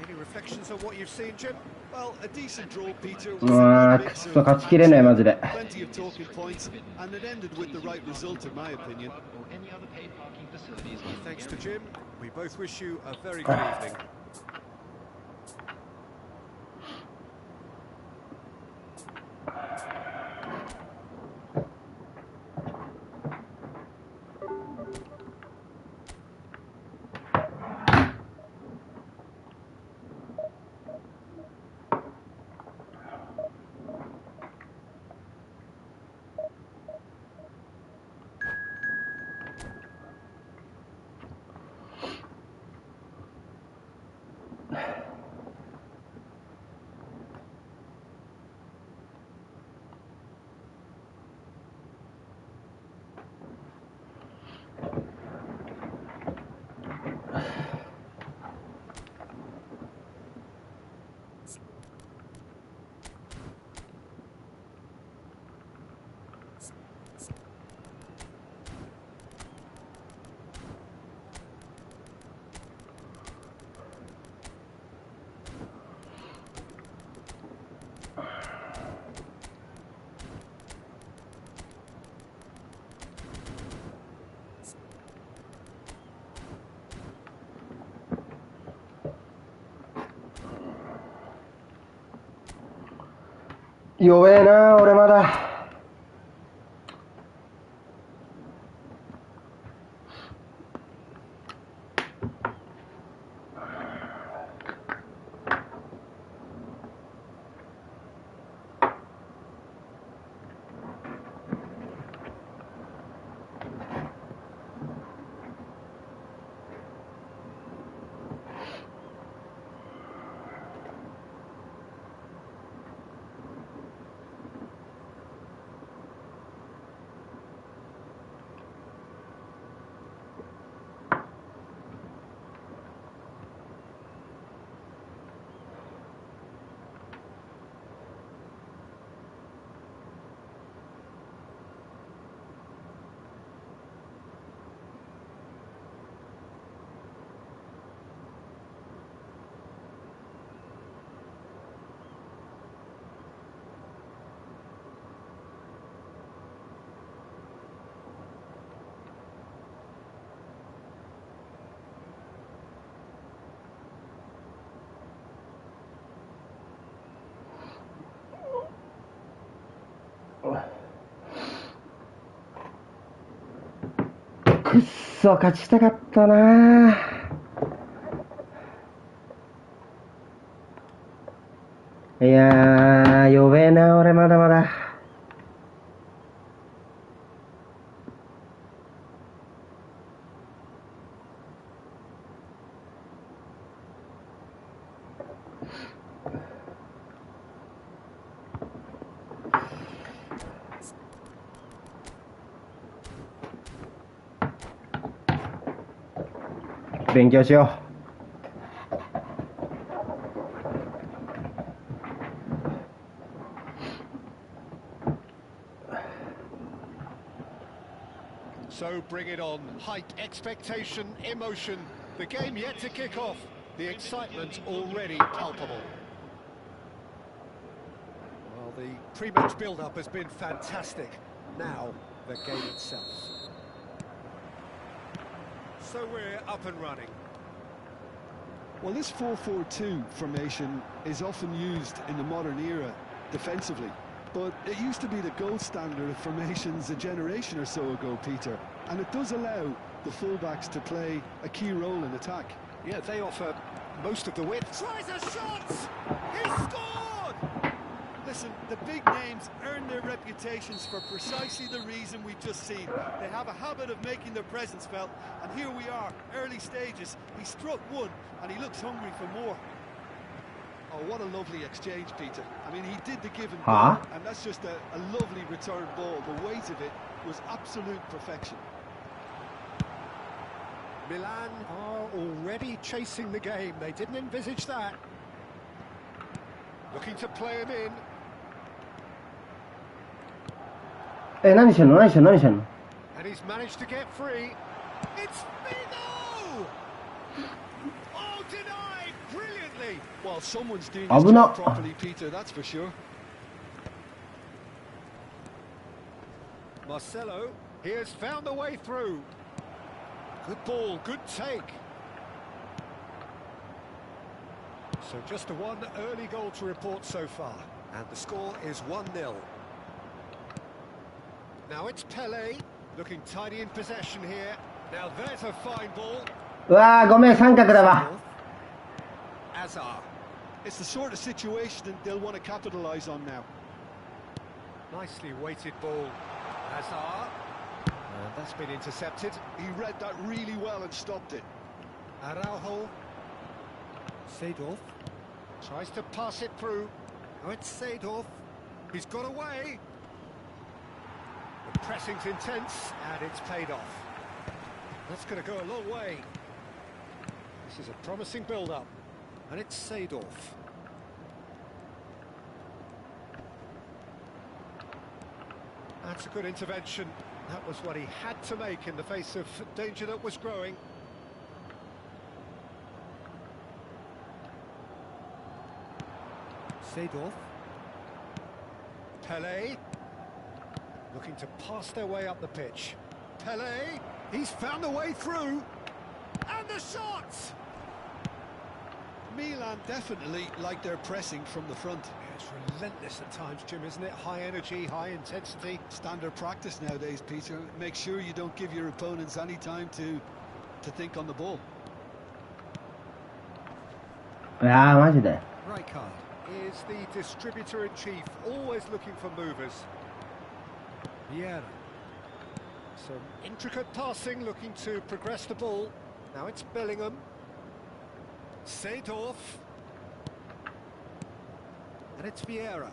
Any reflections on what you've seen, Jim? Well, a decent draw, Peter. うわー、くっそ勝ちきれないマジで。 Plenty of talking points, and it ended with the right result, in my opinion. Thanks to Jim. We both wish you a very good evening. 弱えな俺まだ。くっそ勝ちたかったな。いやー弱えな俺まだまだ。勉強しよう。So bring it on. Hype, expectation, emotion. The game yet to kick off. The excitement already palpable. Well, the pre-match build-up has been fantastic. Now, the game itself. So we're up and running. Well, this 4-4-2 formation is often used in the modern era defensively, but it used to be the gold standard of formations a generation or so ago, Peter, and it does allow the fullbacks to play a key role in attack. Yeah, they offer most of the width. Tries a shot! He scored! Listen, the big names earn their reputations for precisely the reason we've just seen. They have a habit of making their presence felt, and here we are, early stages. He struck one, and he looks hungry for more. Oh, what a lovely exchange, Peter. I mean, he did the give and go, and that's just a lovely return ball. The weight of it was absolute perfection. Milan are already chasing the game. They didn't envisage that. Looking to play him in. 何してんの And he's managed to get free. It's Mino! Oh, denied brilliantly. Well, someone's doing his job properly, Peter, that's for sure. Marcelo, he has found the way through. Good ball, good take. So just one early goal to report so far. And the score is 1-0. Now it's Pele, looking tidy in possession here. Now there's a fine ball. うわーごめん三角だわ。 Azar. It's the sort of situation that they'll want to capitalise on now. Nicely weighted ball. Azar. And that's been intercepted. He read that really well and stopped it. Araujo. Seedorf. Tries to pass it through. Oh, it's Seedorf. He's got away. The pressing's intense, and it's paid off. That's going to go a long way. This is a promising build-up, and it's Seedorf. That's a good intervention. That was what he had to make in the face of danger that was growing. Seedorf. Pele. Looking to pass their way up the pitch. Pele, he's found a way through. And the shot! Milan definitely like their pressing from the front. It's relentless at times, Jim, isn't it? High energy, high intensity. Standard practice nowadays, Peter. Make sure you don't give your opponents any time to think on the ball. いやーマジで Rijkaard is the distributor in chief, always looking for movers. Vieira. Some intricate passing, looking to progress the ball. Now it's Bellingham. Seedorf. And it's Vieira.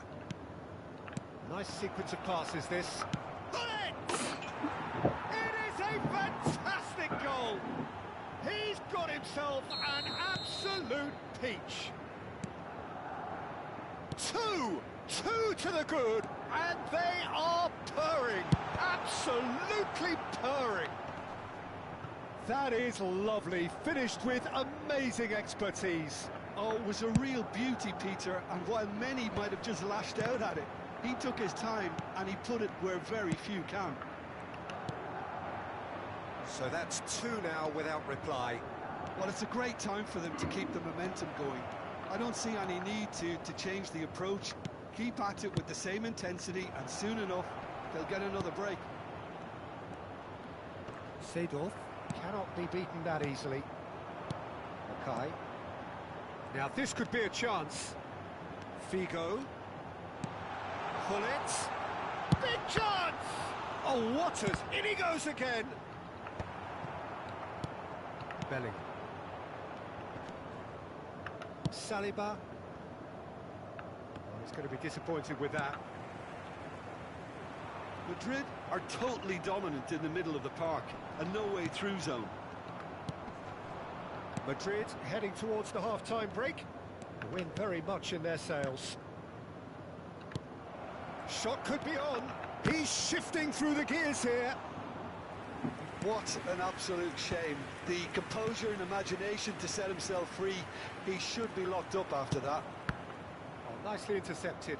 Nice sequence of passes, this. It is a fantastic goal! He's got himself an absolute peach. Two to the good, and they are purring, absolutely purring. That is lovely, finished with amazing expertise. Oh, it was a real beauty, Peter, and while many might have just lashed out at it, he took his time and he put it where very few can. So that's two now without reply. Well, it's a great time for them to keep the momentum going. I don't see any need to change the approach. Keep at it with the same intensity, and soon enough, they'll get another break. Seedorf cannot be beaten that easily. Okay. Now this could be a chance. Figo. Hullet. Big chance! Oh, Waters, in he goes again! Bellingham. Saliba. Oh, he's going to be disappointed with that. Madrid are totally dominant in the middle of the park, a no-way through zone. Madrid heading towards the half-time break. The wind very much in their sails. Shot could be on. He's shifting through the gears here. What an absolute shame. The composure and imagination to set himself free. He should be locked up after that. Oh, nicely intercepted.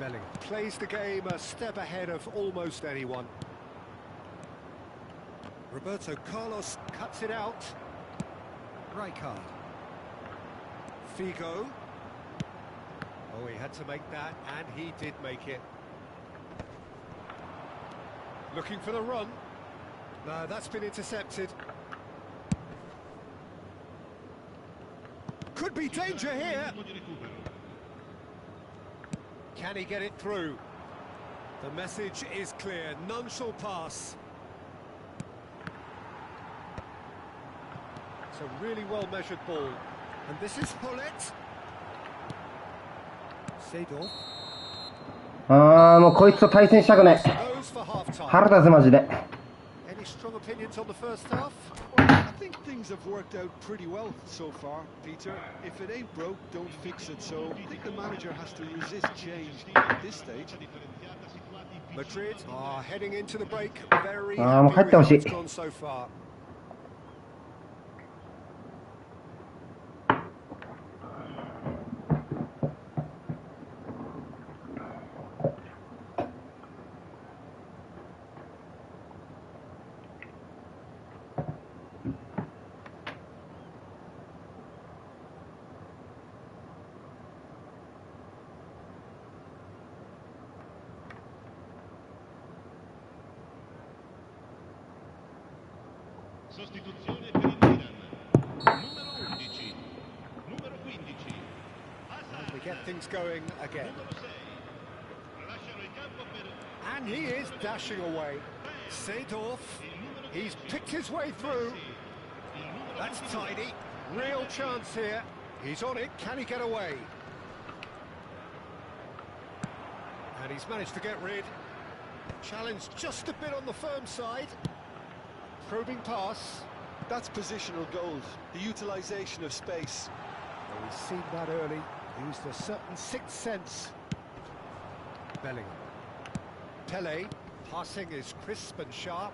Bellingham plays the game a step ahead of almost anyone. Roberto Carlos cuts it out. Rijkaard. Figo. Oh, he had to make that, and he did make it. Looking for the run. No, that's been intercepted. Could be danger here. Can he get it through? The message is clear. None shall pass. It's a really well-measured ball. And this is Hullet. Seedorf. あーもうこいつと対戦したくない。 Goes for half-time. 腹立つマジで。 Any strong opinions on the first half? Well, I think things have worked out pretty well so far, Peter. If it ain't broke, don't fix it. So I think the manager has to resist change at this stage. Madrid are heading into the break. Veryもう入happyってほ with しい。 what's gone so far. Sostituzione per il Milan. Numero 11. Numero 15. And we get things going again. Numero 6. Lasciano il campo per And he is dashing away. Seedorf, he's picked his way through. That's tidy. Real chance here. He's on it. Can he get away? And he's managed to get rid. Challenge just a bit on the firm side. Probing pass. That's positional gold, the utilisation of space. Well, we've seen that early. Used a certain sixth sense. Bellingham. Pele. Passing is crisp and sharp.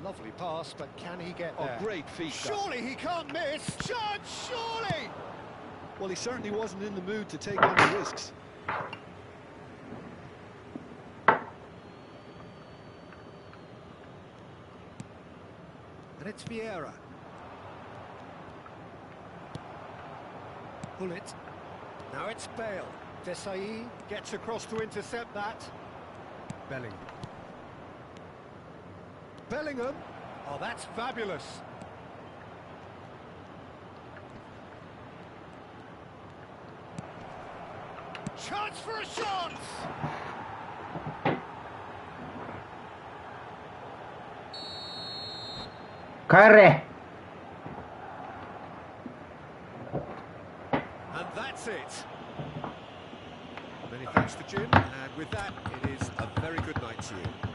Lovely pass, but can he get there? Oh, great feet. that. Surely he can't miss. Chance, surely! Well, he certainly wasn't in the mood to take any risks. And it's Vieira. pull it. Now it's Bale. Desai gets across to intercept that. Bellingham. Bellingham. Oh, that's fabulous. Chance for a shot! Corre. And that's it. Many thanks to Jim, and with that, it is a very good night to you.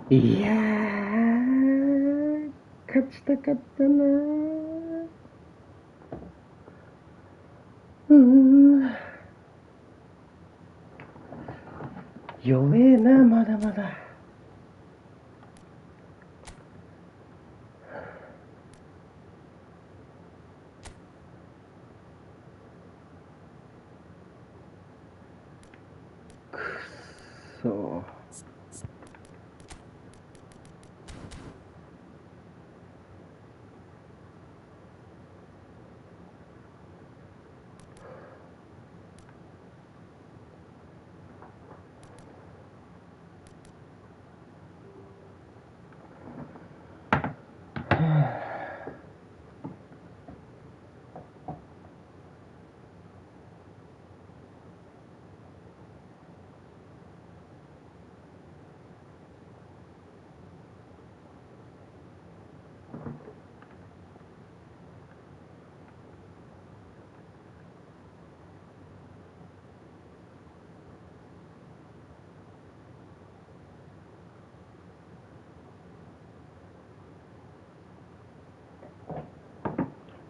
いやー、勝ちたかったなー。弱えな、まだまだ。くっそー。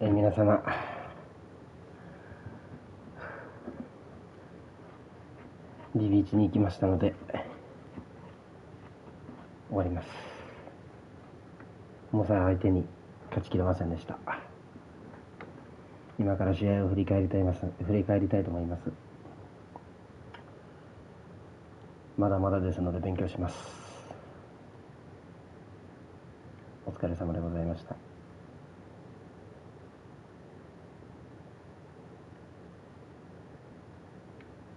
皆様、リビーチに行きましたので終わります。モサ相手に勝ちきれませんでした。今から試合を振り返りたいと思います。まだまだですので勉強します。お疲れ様でございました。